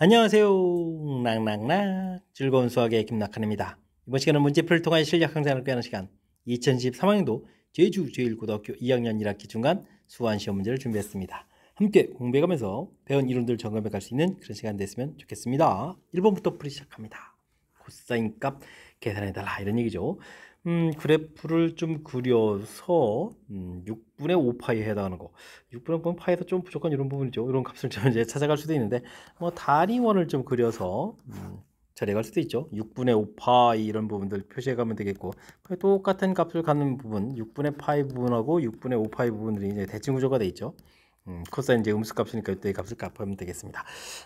안녕하세요. 낭낭낭 즐거운 수학의 김낙한입니다. 이번 시간은 문제풀이를 통한 실력 향상을 꾀하는 시간 2023학년도 제주 제1고등학교 2학년 1학기 중간 수완시험 문제를 준비했습니다. 함께 공부해가면서 배운 이론들 점검해 갈 수 있는 그런 시간 됐으면 좋겠습니다. 1번부터 풀이 시작합니다. 코사인 값 계산해달라 이런 얘기죠. 그래프를 좀 그려서 6분의 5파이에 해당하는 거 6분의 5파이에서 좀 부족한 이런 부분이죠. 이런 값을 좀 이제 찾아갈 수도 있는데 뭐 단위원을 좀 그려서 처리할 수도 있죠. 6분의 5파이 이런 부분들 표시해 가면 되겠고 똑같은 값을 갖는 부분 6분의 파이 부분하고 6분의 5파이 부분들이 이제 대칭 구조가 돼 있죠. 코사인 이제 음수값이니까 이때 값을 값하면 되겠습니다.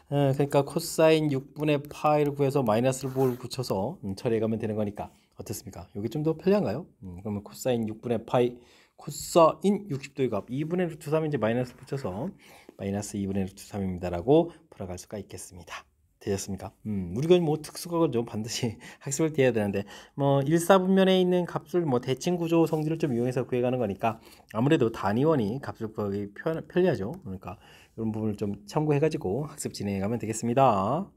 그러니까 코사인 6분의 파이를 구해서 마이너스를 붙여서 처리해 가면 되는 거니까 어떻습니까? 여기 좀 더 편리한가요? 그러면 코사인 6분의 파이 코사인 60도의 값 2분의 루트 3 이제 마이너스 붙여서 마이너스 2분의 루트 3입니다 라고 풀어갈 수가 있겠습니다. 되셨습니까? 우리가 뭐 특수각을 좀 반드시 학습을 해야 되는데 뭐 1사분면에 있는 값을 뭐 대칭 구조 성질을 좀 이용해서 구해가는 거니까 아무래도 단위원이 값을 구하기 편리하죠. 그러니까 이런 부분을 좀 참고해 가지고 학습 진행해 가면 되겠습니다.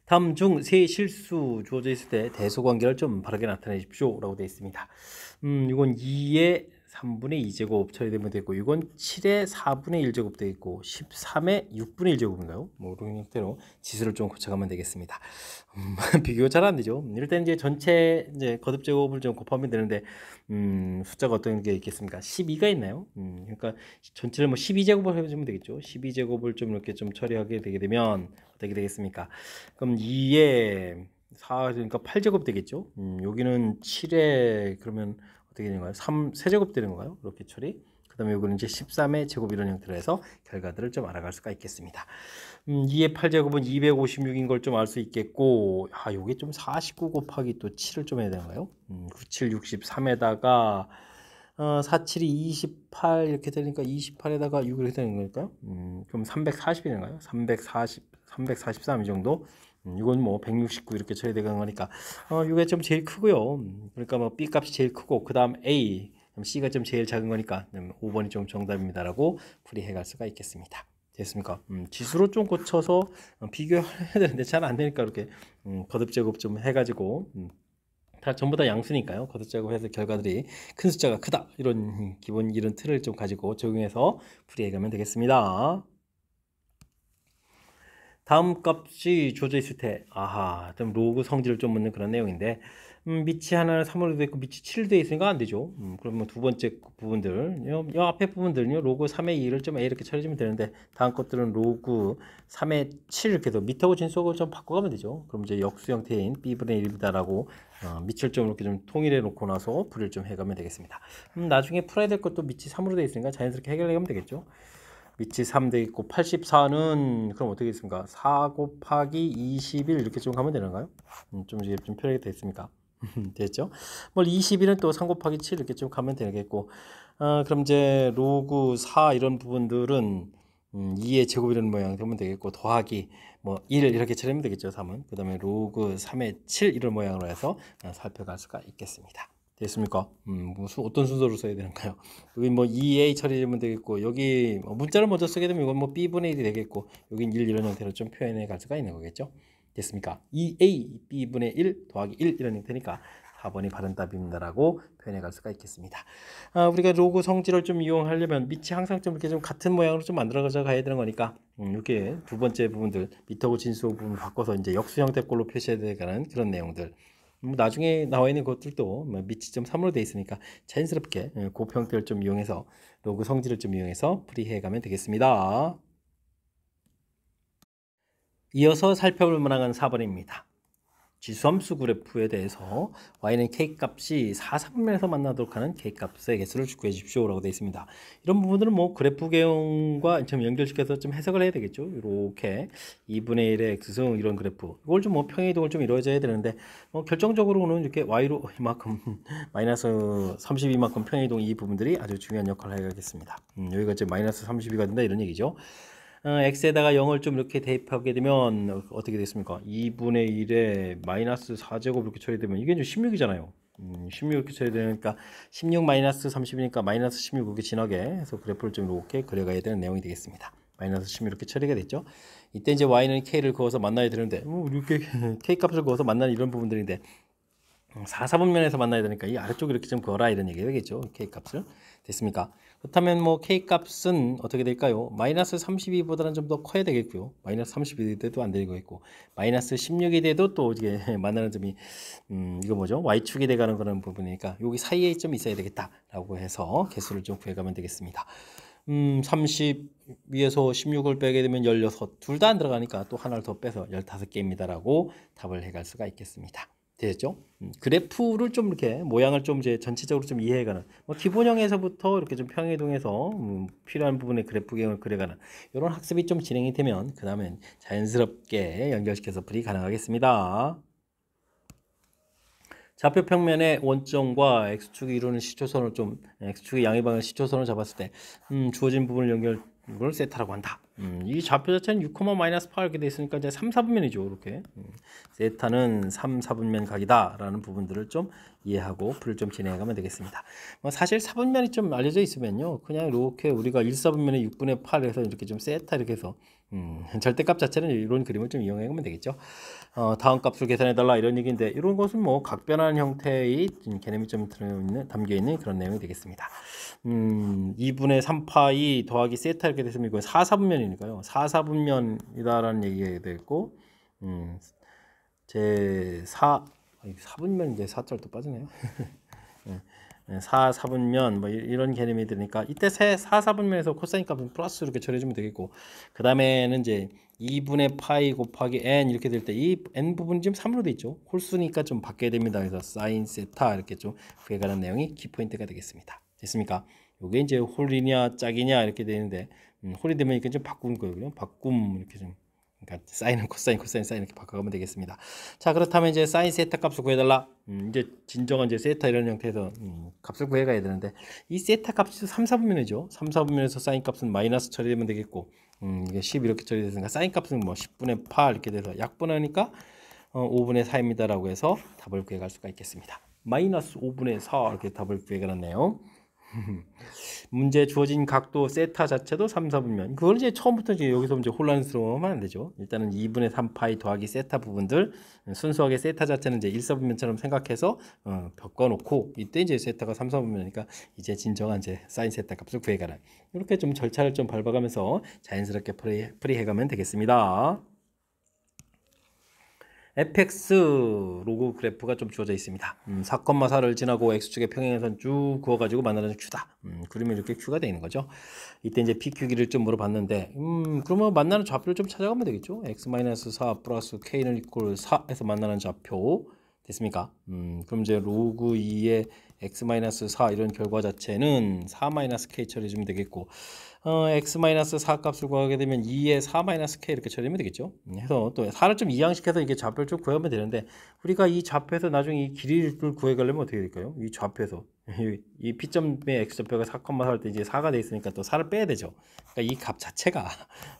다음 중 세 실수 주어져 있을 때 대소관계를 좀 바르게 나타내 주십시오 라고 되어 있습니다. 이건 2의 3분의 2제곱 처리되면 되고 이건 7의 4분의 1제곱 되어 있고 13의 6분의 1제곱인가요? 뭐 이런 형태로 지수를 좀 고쳐가면 되겠습니다. 비교가 잘 안 되죠. 일단 이제 전체 이제 거듭 제곱을 좀 곱하면 되는데 숫자가 어떤 게 있겠습니까? 12가 있나요? 그러니까 전체를 뭐 12제곱을 해주면 되겠죠. 12제곱을 좀 이렇게 좀 처리하게 되게 되면 어떻게 되겠습니까? 그럼 2에 4 그러니까 8제곱 되겠죠. 여기는 7에 그러면 어떻게 되는 거예요? 3제곱 되는 건가요? 이렇게 처리. 그 다음에 여기는 이제 13의 제곱 이런 형태로 해서 결과들을 좀 알아갈 수가 있겠습니다. 2의 8제곱은 256인 걸 좀 알 수 있겠고, 요게 좀 49 곱하기 또 7을 좀 해야 되나요? 97, 63에다가 47이 28 이렇게 되니까 28에다가 6 이렇게 되는 거니까요. 그럼 340이 되나요? 343 이 정도. 이건 뭐 169 이렇게 처리되는 거니까 이게 좀 제일 크고요. 그러니까 뭐 B 값이 제일 크고 그 다음 A, C가 좀 제일 작은 거니까 5번이 좀 정답입니다라고 풀이해 갈 수가 있겠습니다. 됐습니까? 지수로 좀 고쳐서 비교해야 되는데 잘 안 되니까 이렇게 거듭 제곱 좀 해가지고 다 전부 다 양수니까요. 거듭 제곱해서 결과들이 큰 숫자가 크다 이런 기본 이런 틀을 좀 가지고 적용해서 풀이해 가면 되겠습니다. 다음 값이 주어져 있을 때 좀 로그 성질을 좀 묻는 그런 내용인데 밑이 하나는 3으로 되어 있고 밑이 7로 되어 있으니까 안 되죠. 그러면 두 번째 부분들 이 앞에 부분들은요 로그 3의 2를 좀 A 이렇게 처리해주면 되는데 다음 것들은 로그 3의 7 이렇게 해서 밑하고 진수하고 좀 바꿔가면 되죠. 그럼 이제 역수 형태인 B분의 1입니다라고 밑을 좀 이렇게 좀 통일해 놓고 나서 풀이를 좀 해가면 되겠습니다. 나중에 풀어야 될 것도 밑이 3으로 되어 있으니까 자연스럽게 해결해 가면 되겠죠. 밑이 3 되어 있고 84는 그럼 어떻게 있습니까? 4 곱하기 21 이렇게 좀 가면 되는가요? 좀 이제 좀 편하게 됐습니까? 됐죠? 뭐 21은 또 3 곱하기 7 이렇게 좀 가면 되겠고 그럼 이제 로그 4 이런 부분들은 2의 제곱 이런 모양 되면 되겠고 더하기 뭐 1 이렇게 처리하면 되겠죠. 3은 그 다음에 로그 3의 7 이런 모양으로 해서 살펴갈 수가 있겠습니다. 됐습니까? 무슨 어떤 순서로 써야 되는가요? 여기 뭐 2a 처리하면 되겠고 여기 문자를 먼저 쓰게 되면 이건 뭐 b분의 1이 되겠고 여긴 1 이런 형태로 좀 표현해 갈 수가 있는 거겠죠. 됐습니까? 2a b분의 1 더하기 1 이런 형태니까 4번이 바른 답입니다라고 표현해 갈 수가 있겠습니다. 우리가 로그 성질을 좀 이용하려면 밑이 항상 좀 이렇게 좀 같은 모양으로 좀 만들어 가야 되는 거니까 이렇게 두 번째 부분들 밑하고 진수 부분 바꿔서 이제 역수 형태 꼴로 표시해야 되는 그런 내용들. 나중에 나와 있는 것들도 밑이 좀 3으로 되어 있으니까 자연스럽게 곱 형태를 좀 이용해서 로그 성질을 좀 이용해서 풀이해 가면 되겠습니다. 이어서 살펴볼 문항은 4번입니다. 지수함수 그래프에 대해서 y는 k값이 4사분면에서 만나도록 하는 k값의 개수를 구해 주십시오 라고 되어 있습니다. 이런 부분들은 뭐 그래프 개형과 좀 연결시켜서 좀 해석을 해야 되겠죠. 이렇게 2분의 1의 x승 이런 그래프 이걸 좀 뭐 평행이동을 좀 이루어져야 되는데 결정적으로는 이렇게 y로 이만큼 마이너스 32만큼 평행이동 이 부분들이 아주 중요한 역할을 하겠습니다. 여기가 이제 마이너스 32가 된다 이런 얘기죠. x에다가 0을 좀 이렇게 대입하게 되면 어떻게 되겠습니까? 2분의 1에 마이너스 4제곱 이렇게 처리되면 이게 이제 16이잖아요. 16 이렇게 처리되니까 16 마이너스 30이니까 마이너스 16 이렇게 진하게 해서 그래프를 좀 이렇게 그려가야 되는 내용이 되겠습니다. 마이너스 10 이렇게 처리가 됐죠. 이때 이제 y는 k를 그어서 만나야 되는데 이렇게 k 값을 그어서 만나는 이런 부분들인데 4, 4분면에서 만나야 되니까 이 아래쪽에 이렇게 좀 그어라 이런 얘기가 되겠죠. k 값을. 됐습니까? 그렇다면 뭐 k 값은 어떻게 될까요? 마이너스 32보다는 좀 더 커야 되겠고요. 마이너스 32 돼도 안 되고 있고 마이너스 16이 돼도 또 이게 만나는 점이 이거 뭐죠? y축이 돼가는 그런 부분이니까 여기 사이에 좀 있어야 되겠다라고 해서 개수를 좀 구해가면 되겠습니다. 32에서 16을 빼게 되면 16, 둘 다 안 들어가니까 또 하나를 더 빼서 15개입니다라고 답을 해갈 수가 있겠습니다. 되겠죠? 그래프를 좀 이렇게 모양을 좀 이제 전체적으로 좀 이해해가는 뭐 기본형에서부터 이렇게 좀 평이동해서 필요한 부분의 그래프형을 그려가는 이런 학습이 좀 진행이 되면 그 다음엔 자연스럽게 연결시켜서 풀이 가능하겠습니다. 좌표 평면의 원점과 x축이 이루는 시초선을 좀 x축의 양의 시초선을 잡았을 때 주어진 부분을 연결을 세타라고 한다. 이 좌표 자체는 6,-8 이렇게 돼 있으니까 이제 3, 4분면이죠. 이렇게 세타는 3, 4분면 각이다라는 부분들을 좀 이해하고 풀을 좀 진행하면 되겠습니다. 뭐 사실 4분면이 좀 알려져 있으면요, 그냥 이렇게 우리가 1, 4분면의 6분의 8 해서 이렇게 좀 세타 이렇게 해서 절대값 자체는 이런 그림을 좀 이용하면 되겠죠. 다음 값을 계산해달라 이런 얘기인데 이런 것은 뭐 각변하는 형태의 개념이 좀 담겨있는 그런 내용이 되겠습니다. 2분의 3파이 더하기 세타 이렇게 됐으면 이거 4, 4분면이니까요. 4, 4분면이다라는 얘기가 되겠고 제 4분면인데 4자를 또 빠지네요. 4, 4분면 뭐 이런 개념이 되니까 이때 4, 4분면에서 코사인 값은 플러스 이렇게 처리해주면 되겠고 그 다음에는 이제 2분의 파이 곱하기 n 이렇게 될 때 이 n 부분이 지금 3으로 돼 있죠. 홀수니까 좀 바뀌어야 됩니다. 그래서 사인 세타 이렇게 좀 구해가는 내용이 키포인트가 되겠습니다. 됐습니까? 요게 이제 홀이냐 짝이냐 이렇게 되는데 홀이 되면 이렇게 좀 바꾸는 거고요. 바꿈 이렇게 좀 그러니까 사인은 코사인, 코사인, 사인 이렇게 바꿔가면 되겠습니다. 자, 그렇다면 이제 사인 세타 값을 구해달라. 이제 진정한 이제 세타 이런 형태에서 값을 구해가야 되는데 이 세타 값이 3, 4분면이죠. 3, 4분면에서 사인 값은 마이너스 처리되면 되겠고 이게 10 이렇게 처리됐으니까 사인 값은 뭐 10분의 8 이렇게 돼서 약분하니까 5분의 4입니다라고 해서 답을 구해갈 수가 있겠습니다. 마이너스 5분의 4 이렇게 답을 구해가는 내용. 문제 주어진 각도 세타 자체도 3, 4분면. 그걸 이제 처음부터 이제 여기서 이제 혼란스러워하면 안 되죠. 일단은 2분의 3파이 더하기 세타 부분들 순수하게 세타 자체는 이제 1, 4분면처럼 생각해서 바꿔놓고 이때 이제 세타가 3, 4분면이니까 이제 진정한 이제 사인 세타 값을 구해가라. 이렇게 좀 절차를 좀 밟아가면서 자연스럽게 풀이해가면 되겠습니다. fx 로그 그래프가 좀 주어져 있습니다. 4,4를 지나고 x축의 평행선 쭉 그어가지고 만나는 q다. 그러면 이렇게 q가 되는 거죠. 이때 이제 pq기를 좀 물어봤는데, 그러면 만나는 좌표를 좀 찾아가면 되겠죠. x-4 플러스 k는 이퀄 4 해서 만나는 좌표 됐습니까? 그럼 이제 로그 2의 x-4 이런 결과 자체는 4-k 처리해주면 되겠고 x-4 값을 구하게 되면 2의 4-k 이렇게 처리하면 되겠죠. 해서 또 4를 좀 이항시켜서 이게 좌표를 좀 구하면 되는데 우리가 이 좌표에서 나중에 이 길이를 구해가려면 어떻게 될까요? 이 좌표에서 이 P점의 x좌표가 4,4 할 때 이제 4가 돼 있으니까 또 4를 빼야 되죠. 그러니까 이 값 자체가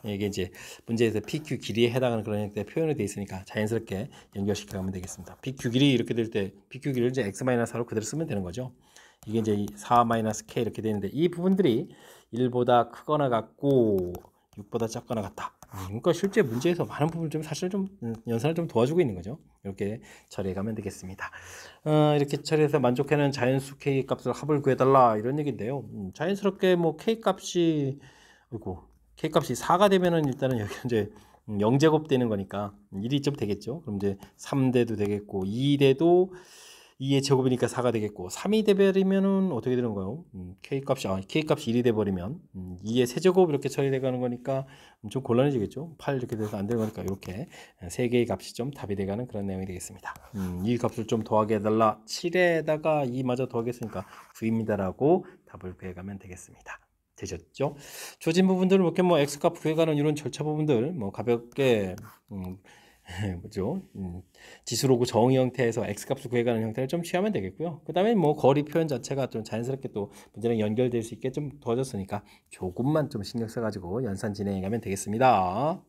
이게 이제 문제에서 PQ 길이에 해당하는 그런 형태의 표현이 돼 있으니까 자연스럽게 연결시켜 가면 되겠습니다. PQ 길이 이렇게 될 때 PQ 길이를 이제 x-4로 그대로 쓰면 되는 거죠. 이게 이제 4-k 이렇게 되는데 이 부분들이 1보다 크거나 같고 6보다 작거나 같다. 그러니까 실제 문제에서 많은 부분을 좀 사실 좀 연산을 좀 도와주고 있는 거죠. 이렇게 처리해 가면 되겠습니다. 이렇게 처리해서 만족하는 자연수 k 값을 합을 구해달라 이런 얘기인데요. 자연스럽게 뭐 k 값이 k 값이 4가 되면은 일단은 여기 이제 0제곱 되는 거니까 1이 좀 되겠죠. 그럼 이제 3대도 되겠고 2대도 2의 제곱이니까 4가 되겠고 3이 돼버리면은 어떻게 되는 거예요? K값이 1이 돼버리면 2의 세제곱 이렇게 처리돼 가는 거니까 좀 곤란해지겠죠. 8 이렇게 돼서 안 되는 거니까 이렇게 세 개의 값이 좀 답이 돼가는 그런 내용이 되겠습니다. 이 값을 좀 더하게 해달라. 7에다가 2마저 더하겠으니까 9입니다라고 답을 구해가면 되겠습니다. 되셨죠? 주어진 부분들을 이렇게 뭐 x값 구해가는 이런 절차 부분들 뭐 가볍게 뭐죠? 지수로그 정의 형태에서 x값을 구해가는 형태를 좀 취하면 되겠고요. 그 다음에 뭐 거리 표현 자체가 좀 자연스럽게 또 문제랑 연결될 수 있게 좀 도와줬으니까 조금만 좀 신경 써가지고 연산 진행해 가면 되겠습니다.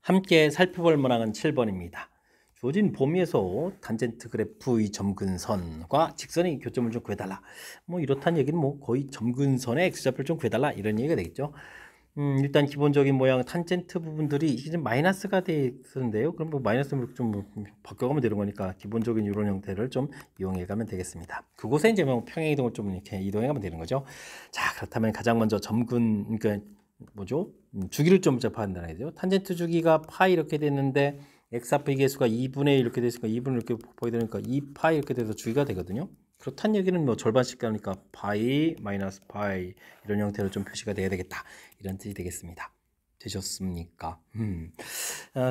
함께 살펴볼 문항은 7번입니다. 주어진 범위에서 탄젠트 그래프의 점근선과 직선의 교점을 좀 구해달라. 뭐 이렇다는 얘기는 뭐 거의 점근선의 x좌표를 좀 구해달라 이런 얘기가 되겠죠. 일단 기본적인 모양 탄젠트 부분들이 이게 좀 마이너스가 돼 있었는데요. 그럼 뭐 마이너스로 좀 바꿔가면 되는 거니까 기본적인 이런 형태를 좀 이용해 가면 되겠습니다. 그곳에 이제 뭐 평행 이동을 좀 이렇게 이동해 가면 되는 거죠. 자, 그렇다면 가장 먼저 점근 그러니까 뭐죠? 주기를 좀 접한다는 거죠. 탄젠트 주기가 파이 이렇게 됐는데 x 앞의 개수가 2분의 1 이렇게 됐으니까 2분을 이렇게 곱하게 되니까 2파이 이렇게 돼서 주기가 되거든요. 그렇다는 얘기는 뭐 절반씩 가니까 파이 마이너스 파이 이런 형태로 좀 표시가 돼야 되겠다 이런 뜻이 되겠습니다. 되셨습니까?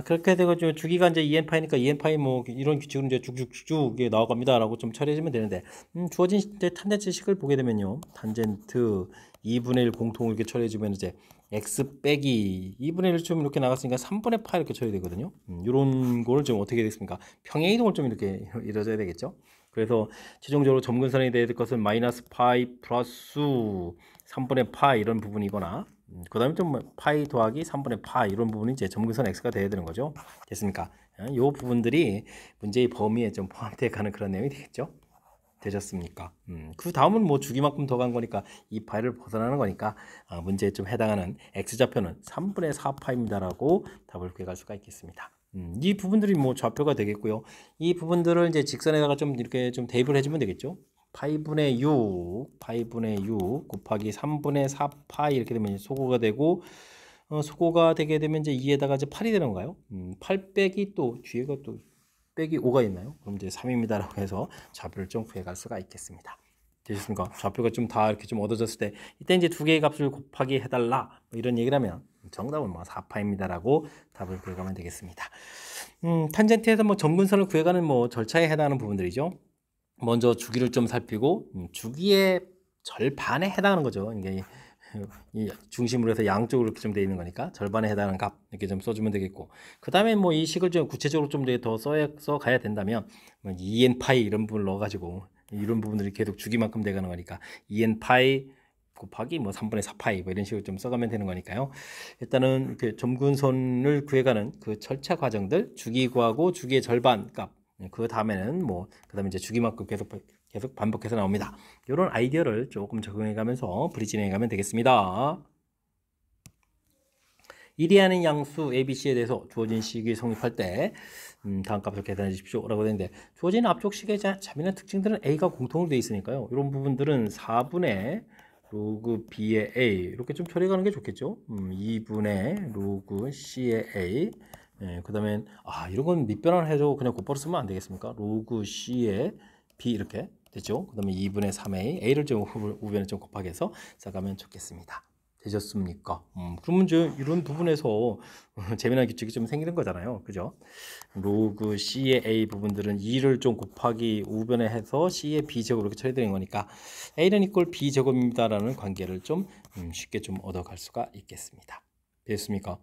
그렇게 되고 주기가 이제 2n파이니까 2n파이 뭐 이런 규칙은 이제 쭉쭉쭉 나와갑니다라고 좀 처리해주면 되는데 주어진 이제 탄젠트 식을 보게 되면요 탄젠트 2분의 1 공통을 이렇게 처리해주면 이제 x 빼기 2분의 1 좀 이렇게 나갔으니까 3분의 파 이렇게 처리되거든요. 이런 거를 좀 어떻게 되겠습니까? 평행 이동을 좀 이렇게 이루어져야 되겠죠. 그래서 최종적으로 점근선이 될 것은 마이너스 파이 플러스 3분의 파 이런 부분이거나 그 다음에 좀 파이 더하기 3분의 파 이런 부분이 이제 점근선 x가 돼야 되는 거죠. 됐습니까? 이 부분들이 문제의 범위에 좀 포함되어 가는 그런 내용이 되겠죠. 되셨습니까? 그 다음은 뭐 주기만큼 더 간 거니까 이 파이를 벗어나는 거니까 문제에 좀 해당하는 x좌표는 3분의 4파입니다라고 답을 구해갈 수가 있겠습니다. 이 부분들이 뭐 좌표가 되겠고요. 이 부분들을 이제 직선에다가 좀 이렇게 좀 대입을 해주면 되겠죠. 파이분의 6 곱하기 3분의 4파이 이렇게 되면 소고가 되고 소고가 되게 되면 이제 2에다가 이제 8이 되는 건가요? 8 빼기 또 뒤에가 또 빼기 5가 있나요? 그럼 이제 3입니다라고 해서 좌표를 좀 구해갈 수가 있겠습니다. 되셨습니까? 좌표가 좀 다 이렇게 좀 얻어졌을 때 이때 이제 두 개의 값을 곱하기 해달라 뭐 이런 얘기를 하면 정답은 뭐 4파입니다라고 답을 구해가면 되겠습니다. 탄젠트에서 뭐 점근선을 구해가는 뭐 절차에 해당하는 부분들이죠. 먼저 주기를 좀 살피고 주기의 절반에 해당하는 거죠. 이게 이 중심으로 해서 양쪽으로 이렇게 좀 되어 있는 거니까 절반에 해당하는 값 이렇게 좀 써주면 되겠고 그 다음에 뭐 이 식을 좀 구체적으로 좀 더 써 가야 된다면 뭐 2n 파이 이런 부분을 넣어가지고 이런 부분들이 계속 주기만큼 돼가는 거니까 2n 파이 곱하기 뭐 3분의 4파이 뭐 이런 식으로 좀 써가면 되는 거니까요. 일단은 이렇게 점근선을 구해가는 그 절차 과정들 주기 구하고 주기의 절반 값 그 다음에는 뭐 그 다음에 이제 주기만큼 계속 반복해서 나옵니다. 이런 아이디어를 조금 적용해 가면서 풀이 진행해 가면 되겠습니다. 1이 하는 양수 ABC에 대해서 주어진 식이 성립할 때 다음 값을 계산해 주십시오 라고 되는데 주어진 앞쪽 식의 자미는 특징들은 A가 공통으로 되어 있으니까요. 이런 부분들은 4분의 로그 B의 A 이렇게 좀 처리해 가는 게 좋겠죠. 2분의 로그 C의 A 그 다음에 이런 건 밑변환 해줘 그냥 곧바로 쓰면 안 되겠습니까? 로그 C의 B 이렇게 됐죠? 그 다음에 2분의 3A A를 좀 우변에 좀 곱하기 해서 써가면 좋겠습니다. 되셨습니까? 그러면 이제 이런 부분에서 재미난 규칙이 좀 생기는 거잖아요. 그죠? 로그 C의 A 부분들은 2를 좀 곱하기 우변에 해서 C의 B제곱 이렇게 처리되는 거니까 A는 이꼴 B제곱입니다라는 관계를 좀 쉽게 좀 얻어갈 수가 있겠습니다. 됐습니까?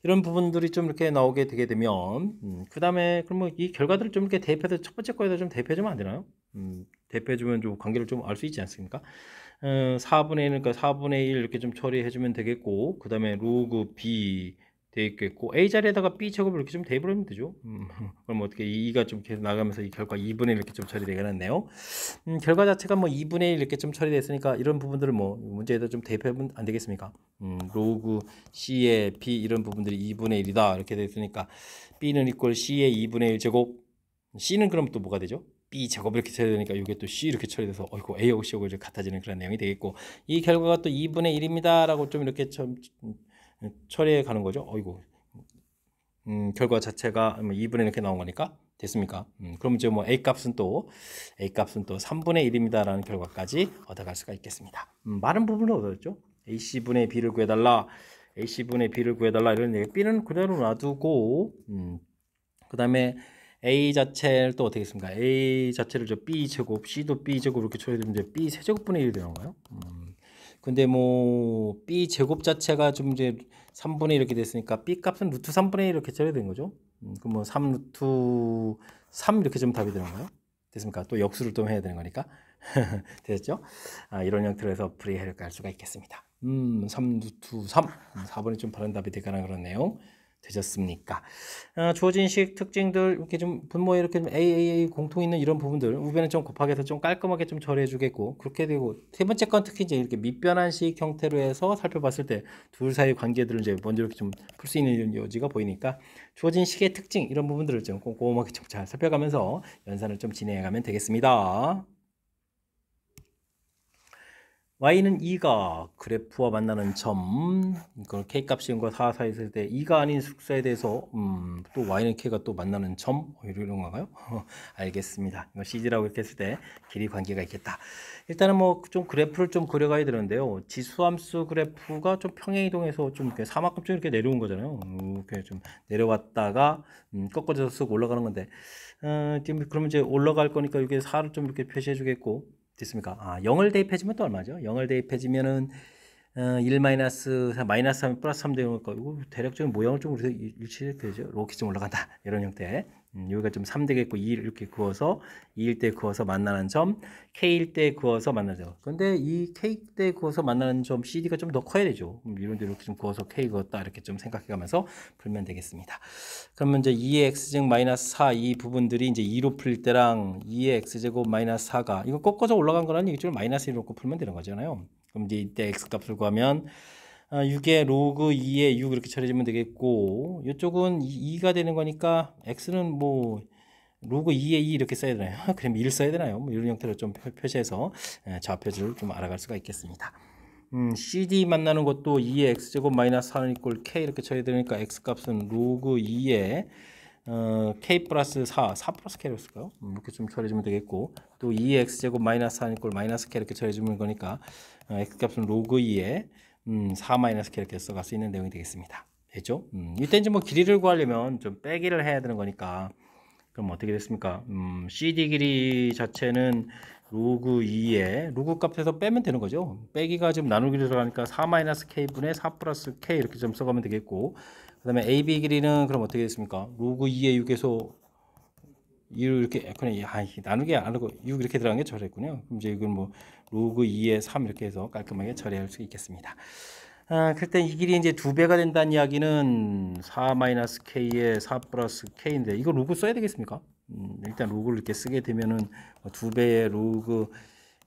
이런 부분들이 좀 이렇게 나오게 되게 되면 그 다음에 그럼 이 결과들을 좀 이렇게 대입해서 첫 번째 거에다 좀 대입해주면 안 되나요? 대입해주면 좀 관계를 좀 알 수 있지 않습니까? 4분의 1, 그러니까 4분의 1 이렇게 좀 처리해주면 되겠고 그 다음에 로그 B 돼 있겠고 A 자리에다가 B 제곱을 이렇게 좀 대입을 하면 되죠. 그럼 어떻게 2가 좀 계속 나가면서 이 결과 2분의 1 이렇게 좀 처리되겠네요. 결과 자체가 뭐 2분의 1 이렇게 좀 처리됐으니까 이런 부분들을 뭐 문제에다 좀 대입하면 안 되겠습니까? 로그 C의 B 이런 부분들이 2분의 1이다 이렇게 됐으니까 B는 이꼴 C의 2분의 1 제곱 C는 그럼 또 뭐가 되죠? B 제곱 이렇게 처리되니까 이게 또 C 이렇게 처리돼서 어이구 A하고 C하고 이렇게 같아지는 그런 내용이 되겠고 이 결과가 또 2분의 1입니다 라고 좀 이렇게 좀 처리해 가는 거죠. 어이구 결과 자체가 2분의 이렇게 나온 거니까 됐습니까? 그럼 이제 뭐 A 값은 또 3분의 1입니다 라는 결과까지 얻어갈 수가 있겠습니다. 많은 부분을 얻었죠. AC분의 B를 구해달라 AC분의 B를 구해달라 이런 얘기 B는 그대로 놔두고 그 다음에 A 자체를 또 어떻게 했습니까? A 자체를 저 B 제곱, C도 B 제곱 이렇게 처리되면 이제 B 세제곱분의 1이 되는 거예요. 근데 뭐 B 제곱 자체가 좀 이제 3분의 1 이렇게 됐으니까 B 값은 루트 3분의 1 이렇게 처리된 거죠. 그럼 뭐 3 루트 3 이렇게 좀 답이 되는 거예요. 됐습니까? 또 역수를 또 해야 되는 거니까. 됐죠? 이런 형태로 해서 풀이할 수가 있겠습니다. 3 루트 3 4번이 좀 바른 답이 되거나 그런 내용 되셨습니까? 주어진 식 특징들 이렇게 좀 분모에 이렇게 좀 AAA 공통 있는 이런 부분들 우변은 좀 곱하기 해서 좀 깔끔하게 좀 처리해주겠고 그렇게 되고 세 번째 건 특히 이제 이렇게 밑변환식 형태로 해서 살펴봤을 때 둘 사이 관계들을 이제 먼저 이렇게 좀 풀 수 있는 여지가 보이니까 주어진 식의 특징 이런 부분들을 좀 꼼꼼하게 좀 잘 살펴가면서 연산을 좀 진행해가면 되겠습니다. y는 2가 그래프와 만나는 점, 이걸 k값이 0과 4 사이에 있을 때 2가 아닌 숙사에 대해서 또 y는 k가 또 만나는 점 이런 건가요? 알겠습니다. 이거 CG라고 이렇게 했을 때 길이 관계가 있겠다. 일단은 뭐 좀 그래프를 좀 그려가야 되는데요. 지수함수 그래프가 좀 평행이동해서 좀 이렇게 사막금 좀 이렇게 내려온 거잖아요. 이렇게 좀 내려왔다가 꺾어져서 쓱 올라가는 건데 지금 그러면 이제 올라갈 거니까 이게 4를 좀 이렇게 표시해 주겠고 됐습니까? 0을 대입해주면 또 얼마죠? 0을 대입해주면은 1 마이너스 4, 마이너스 3 플러스 3 되는 거니까 이거 대략적인 모양을 좀 우리가 일치해 되죠. 이렇게 좀 올라간다. 이런 형태. 여기가 좀 3 되겠고 2를 이렇게 그어서 2일 때 그어서 만나는 점, K일 때 그어서 만나는 점. 근데 이 K 때 그어서 만나는 점 CD가 좀 더 커야 되죠. 이런 데 이렇게 좀 그어서 K 그었다 이렇게 좀 생각해 가면서 풀면 되겠습니다. 그러면 이제 2의 x제곱 마이너스 4 이 부분들이 이제 2로 풀 때랑 2의 x제곱 마이너스 4가 이거 꺾어서 올라간 거라는 이쪽을 마이너스 1로 놓고 풀면 되는 거잖아요. 그럼 이제 이때 x 값을 구하면 6의 로그 2의 6 이렇게 처리해주면 되겠고 이쪽은 2가 되는 거니까 x는 뭐 로그 2의 2 이렇게 써야 되나요? 그럼 1 써야 되나요? 뭐 이런 형태로 좀 표시해서 좌표를 좀 알아갈 수가 있겠습니다. CD 만나는 것도 2의 x제곱 마이너스 4는 이꼴 k 이렇게 처리해야 되니까 x 값은 로그 2의 k 플러스 4 플러스 k로 쓸까요? 이렇게 좀 처리해주면 되겠고 또 2의 x제곱 마이너스 4는 이꼴 마이너스 k 이렇게 처리해주면 거니까 x 값은 로그 2의 4 마이너스 k 이렇게 써갈 수 있는 내용이 되겠습니다. 됐죠? 이때 이제 뭐 길이를 구하려면 좀 빼기를 해야 되는 거니까 그럼 어떻게 됐습니까? CD 길이 자체는 로그 2에 로그 값에서 빼면 되는 거죠. 빼기가 지금 나누기로 들어가니까 4 마이너스 k분의 4 플러스 k 이렇게 좀 써가면 되겠고 그 다음에 AB 길이는 그럼 어떻게 됐습니까? 로그 2의 6에서 2를 이렇게 그냥 나누기 안 하고 6 이렇게 들어간 게 저랬군요. 그럼 이제 이건 뭐 로그 2의 3 이렇게 해서 깔끔하게 처리할 수 있겠습니다. 그때 이 길이 이제 2배가 된다는 이야기는 4-k의 4 플러스 k인데 이거 로그 써야 되겠습니까? 일단 로그를 이렇게 쓰게 되면은 2배의 로그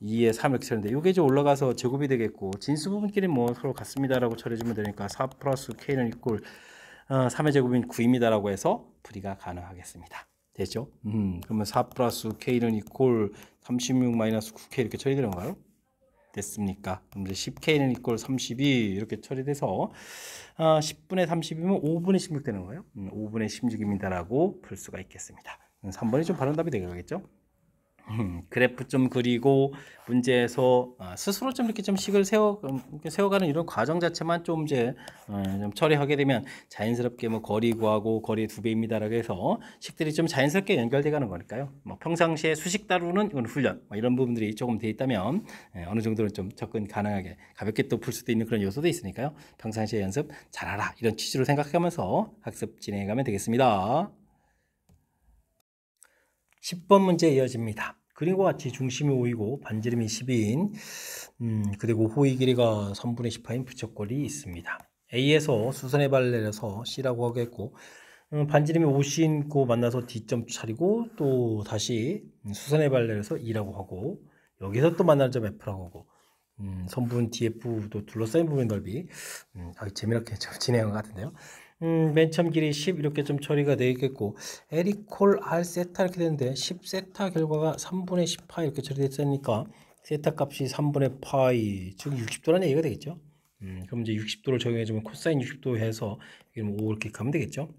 2의 3 이렇게 처리인데 이게 이제 올라가서 제곱이 되겠고 진수 부분끼리 뭐 서로 같습니다라고 처리해주면 되니까 4 플러스 k는 이꼴 3의 제곱인 9입니다라고 해서 풀이가 가능하겠습니다. 됐죠? 그러면 4 플러스 k는 이꼴 36 마이너스 9k 이렇게 처리되는 건가요? 됐습니까? 그럼 이제 10k는 이꼴 32 이렇게 처리돼서 10분의 30이면 5분의 16 되는 거예요. 5분의 16입니다라고 풀 수가 있겠습니다. 3번이 좀 바른 답이 되겠죠? 그래프 좀 그리고 문제에서 스스로 좀 이렇게 좀 식을 세워가는 이런 과정 자체만 좀 이제 좀 처리하게 되면 자연스럽게 뭐 거리 구하고 거리 2배입니다라고 해서 식들이 좀 자연스럽게 연결돼 가는 거니까요. 뭐 평상시에 수식 다루는 이건 훈련 뭐 이런 부분들이 조금 돼 있다면 어느 정도는 좀 접근 가능하게 가볍게 또 풀 수도 있는 그런 요소도 있으니까요. 평상시에 연습 잘하라 이런 취지로 생각하면서 학습 진행해 가면 되겠습니다. 10번 문제 이어집니다. 그림과 같이 중심이 5이고 반지름이 12인 그리고 호의 길이가 3분의 10파인 부채꼴이 있습니다. A에서 수선의 발을 내려서 C라고 하겠고 반지름이 5c고 만나서 D점 차리고 또 다시 수선의 발을 내려서 E라고 하고 여기서 또 만나는 점 F라고 하고 선분 DF도 둘러싸인 부분의 넓이 재미있게 좀 진행한 것 같은데요. 맨 처음 길이 10 이렇게 좀 처리가 되겠고 L 이퀄 R 세타 이렇게 되는데 10 세타 결과가 3분의 10파이 이렇게 처리됐으니까 세타 값이 3분의 파이 즉 60도라는 얘기가 되겠죠. 그럼 이제 60도를 적용해주면 코사인 60도 해서 여기 5 이렇게 가면 되겠죠.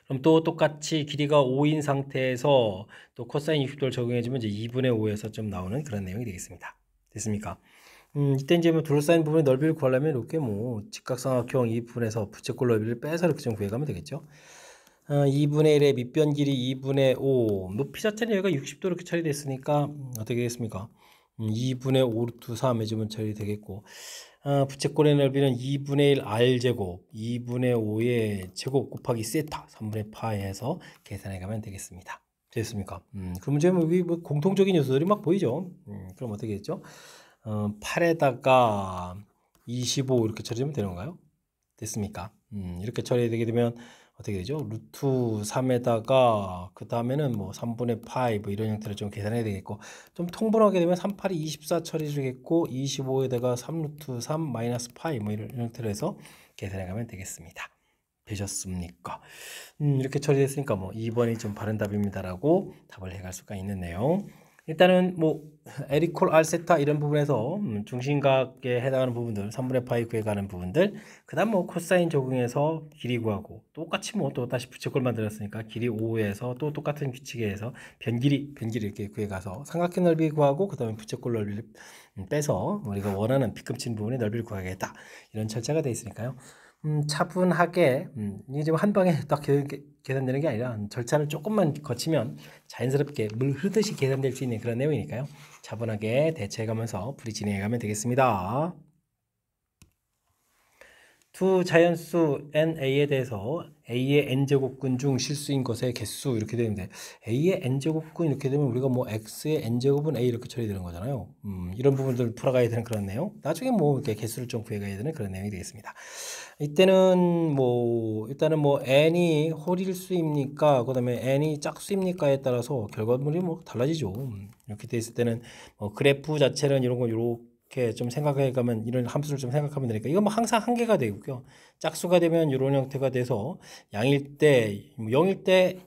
그럼 또 똑같이 길이가 5인 상태에서 또 코사인 60도를 적용해주면 이제 2분의 5에서 좀 나오는 그런 내용이 되겠습니다. 됐습니까? 이때 이제 뭐 둘러싸인 부분의 넓이를 구하려면 이렇게 뭐 직각삼각형 2분에서 부채꼴 넓이를 빼서 이렇게 좀 구해가면 되겠죠. 2분의 1의 밑변 길이 2분의 5 높이 자체는 여기가 60도 이렇게 처리됐으니까 어떻게 되겠습니까? 2분의 5 루트 3 해주면 처리되겠고 부채꼴의 넓이는 2분의 1 r제곱 2분의 5의 제곱 곱하기 세타 3분의 파이 해서 계산해 가면 되겠습니다. 됐습니까? 그 문제는 여기 뭐 공통적인 요소들이 막 보이죠. 그럼 어떻게 했죠? 8에다가 25 이렇게 처리하면 되는 건가요? 됐습니까? 이렇게 처리되게 되면 어떻게 되죠? 루트 3에다가 그 다음에는 뭐 3분의 파이 뭐 이런 형태를 좀 계산해야 되겠고, 좀 통분하게 되면 3, 8이 24 처리되겠고 25에다가 3루트 3 마이너스 파이 뭐 이런 형태로 해서 계산해 가면 되겠습니다. 되셨습니까? 이렇게 처리됐으니까 뭐 2번이 좀 바른 답입니다라고 답을 해갈 수가 있는 내용. 일단은 뭐 에리콜 알세타 이런 부분에서 중심각에 해당하는 부분들 3분의 파이 구해가는 부분들, 그 다음 뭐 코사인 적용해서 길이 구하고, 똑같이 뭐 또 다시 부채꼴 만들었으니까 길이 5에서 또 똑같은 규칙에 해서 변길이 이렇게 구해가서 삼각형 넓이 구하고 그 다음에 부채꼴 넓이를 빼서 우리가 원하는 빗금친 부분의 넓이를 구하겠다, 이런 절차가 되어 있으니까요. 차분하게 이게 지금 한 방에 딱 계산되는 게 아니라 절차를 조금만 거치면 자연스럽게 물 흐르듯이 계산될 수 있는 그런 내용이니까요. 차분하게 대처해가면서 풀이 진행해가면 되겠습니다. 두 자연수 NA에 대해서 A의 N제곱근 중 실수인 것의 개수 이렇게 되는데, A의 N제곱근 이렇게 되면 우리가 뭐 X의 N제곱은 A 이렇게 처리되는 거잖아요. 이런 부분들 풀어가야 되는 그런 내용, 나중에 뭐 이렇게 개수를 좀 구해가야 되는 그런 내용이 되겠습니다. 이때는 뭐 일단은 뭐 n이 홀일수입니까, 그 다음에 n이 짝수입니까에 따라서 결과물이 뭐 달라지죠. 이렇게 돼 있을 때는 뭐 그래프 자체는 이런 거 이렇게 좀 생각해 가면, 이런 함수를 좀 생각하면 되니까 이건 뭐 항상 한계가 되고요. 짝수가 되면 이런 형태가 돼서 양일 때, 뭐 0일 때,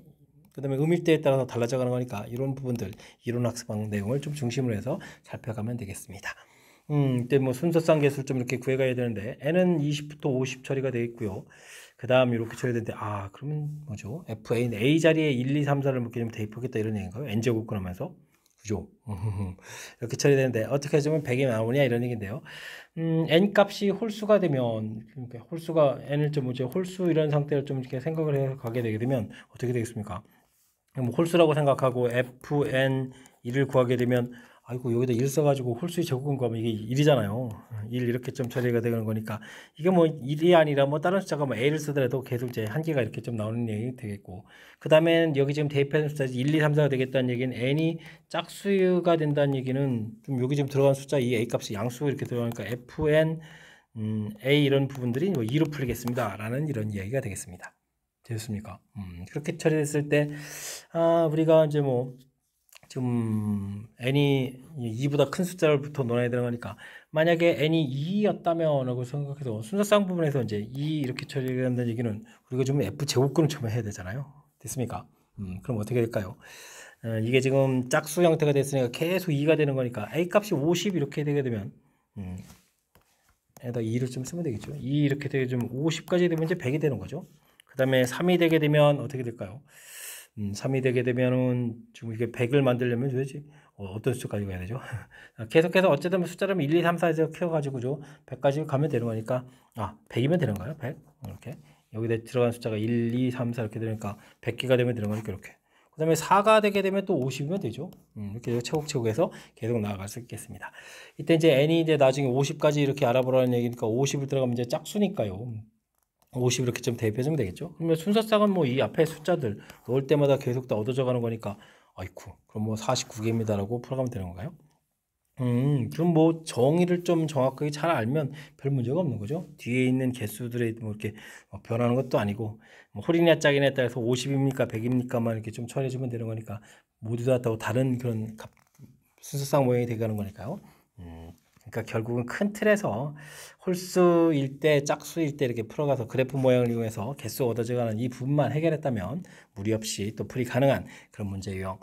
그 다음에 음일 때에 따라서 달라져 가는 거니까 이런 부분들 이론 학습방 내용을 좀 중심으로 해서 살펴가면 되겠습니다. 이때 뭐 순서상 개수를 좀 이렇게 구해가야 되는데, n은 20부터 50 처리가 되어 있고요. 그 다음 이렇게 처리가 되는데, 그러면 뭐죠? FA는 A 자리에 1, 2, 3, 4를 이렇게 좀 대입하겠다 이런 얘기인가요? n제곱근 하면서. 그죠? 이렇게 처리되는데 어떻게 해주면 100이 나오냐 이런 얘기인데요. n 값이 홀수가 되면, 그러니까 홀수가 n을 좀 뭐죠? 홀수 이런 상태를 좀 이렇게 생각을 해 가게 되게 되면 어떻게 되겠습니까? 뭐 홀수라고 생각하고 fn 1을 구하게 되면, 아이고 여기다 1 써가지고 홀수의 제곱근 구하면 이게 1이잖아요. 1 이렇게 좀 처리가 되는 거니까, 이게 뭐 1이 아니라 뭐 다른 숫자가 뭐 a를 쓰더라도 계속 이제 한계가 이렇게 좀 나오는 얘기 되겠고, 그 다음엔 여기 지금 대입하는 숫자 1, 2, 3, 4가 되겠다는 얘기는 n이 짝수가 된다는 얘기는, 좀 여기 지금 들어간 숫자 이 a 값이 양수 이렇게 들어가니까 fn a 이런 부분들이 뭐 2로 풀리겠습니다 라는 이런 이야기가 되겠습니다. 되셨습니까? 그렇게 처리됐을 때, 우리가 이제 뭐 지금 n이 2보다 큰 숫자를부터 논해야 되는 거니까, 만약에 n이 2였다면 라고 생각해서 순서상 부분에서 이제 2 이렇게 처리한다는 얘기는 우리가 좀 f 제곱근을 좀 해야 되잖아요. 됐습니까? 그럼 어떻게 될까요? 이게 지금 짝수 형태가 됐으니까 계속 2가 되는 거니까 a 값이 50 이렇게 되게 되면 에다 2를 좀 쓰면 되겠죠. 2 이렇게 되게 좀 50까지 되면 이제 100이 되는 거죠. 그 다음에 3이 되게 되면 어떻게 될까요? 3이 되게 되면은 지금 이게 100을 만들려면 도대체 어떤 숫자까지 가야 되죠? 계속해서 어쨌든 숫자를 1, 2, 3, 4에서 키워가지고죠 100까지 가면 되는 거니까, 100이면 되는 거예요. 100 이렇게 여기다 들어간 숫자가 1, 2, 3, 4 이렇게 되니까 100개가 되면 되는 거니까 이렇게. 그 다음에 4가 되게 되면 또 50이면 되죠. 이렇게 차곡차곡해서 계속 나아갈 수 있겠습니다. 이때 이제 n이 이제 나중에 50까지 이렇게 알아보라는 얘기니까 50을 들어가면 이제 짝수니까요. 50 이렇게 좀 대입해주면 되겠죠. 그러면 순서상은 뭐 이 앞에 숫자들 넣을 때마다 계속 다 얻어져 가는 거니까, 아이쿠, 그럼 뭐 49개입니다라고 풀어가면 되는 건가요? 그럼 뭐 정의를 좀 정확하게 잘 알면 별 문제가 없는 거죠. 뒤에 있는 개수들이 뭐 이렇게 변하는 것도 아니고, 뭐 홀이냐 짝이냐에 따라서 50입니까 100입니까만 이렇게 좀 처리해주면 되는 거니까, 모두 다 다른 그런 순서상 모양이 되가는 거니까요. 그러니까 결국은 큰 틀에서 홀수일 때, 짝수일 때 이렇게 풀어가서 그래프 모양을 이용해서 개수 얻어져가는 이 부분만 해결했다면 무리 없이 또 풀이 가능한 그런 문제 유형.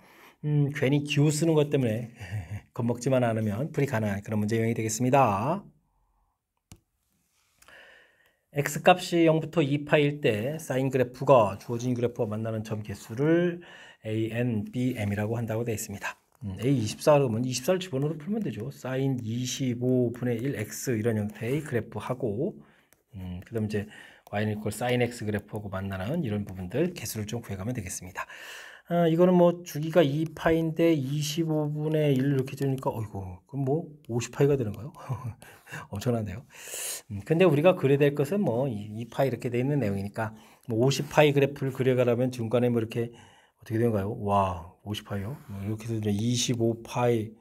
괜히 기호 쓰는 것 때문에 겁먹지만 않으면 풀이 가능한 그런 문제 유형이 되겠습니다. x값이 0부터 2파일 때 사인 그래프가 주어진 그래프와 만나는 점 개수를 a, n, b, m이라고 한다고 되어 있습니다. A24 그러면 24를 집어넣어서 풀면 되죠. 사인 25분의 1 x 이런 형태의 그래프하고, 그 다음 이제 y는 이퀄 사인 x 그래프하고 만나는 이런 부분들 개수를 좀 구해가면 되겠습니다. 이거는 뭐 주기가 2파인데 25분의 1 이렇게 되니까, 어이구, 그럼 뭐 50파이가 되는 거예요? 엄청난데요. 근데 우리가 그려야 될 것은 뭐 2파이 이렇게 돼 있는 내용이니까, 뭐 50파이 그래프를 그려가려면 중간에 뭐 이렇게 어떻게 된가요? 와, 50파이요? 이렇게 해서 25파이,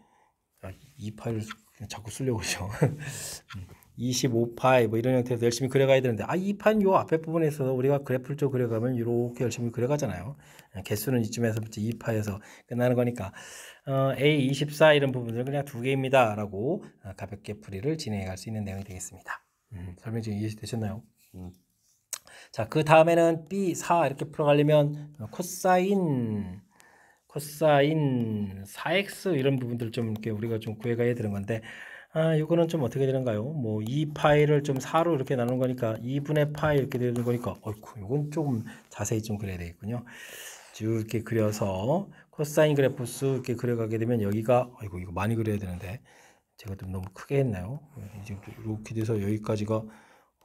2파이를 자꾸 쓰려고 그러죠. 25파이 뭐 이런 형태에서 열심히 그려가야 되는데 이 파는 요 앞에 부분에서 우리가 그래프를 좀 그려가면 이렇게 열심히 그려가잖아요. 개수는 이쯤에서부터 2파에서 끝나는 거니까 A24 이런 부분들 그냥 두 개입니다 라고 가볍게 풀이를 진행해 갈 수 있는 내용이 되겠습니다. 설명 좀 이해되셨나요? 자, 그 다음에는 B4 이렇게 풀어가려면 코사인 4x 이런 부분들 좀 이렇게 우리가 좀 구해가야 되는 건데 이거는 좀 어떻게 되는가요? 뭐 2파이를 좀 4로 이렇게 나눈 거니까 2분의 파이 이렇게 되는 거니까 어이쿠 이건 좀 자세히 좀 그려야 되겠군요. 쭉 이렇게 그려서 코사인 그래프 수 이렇게 그려가게 되면 여기가 아이고 이거 많이 그려야 되는데 제가 좀 너무 크게 했나요? 이제 이렇게 돼서 여기까지가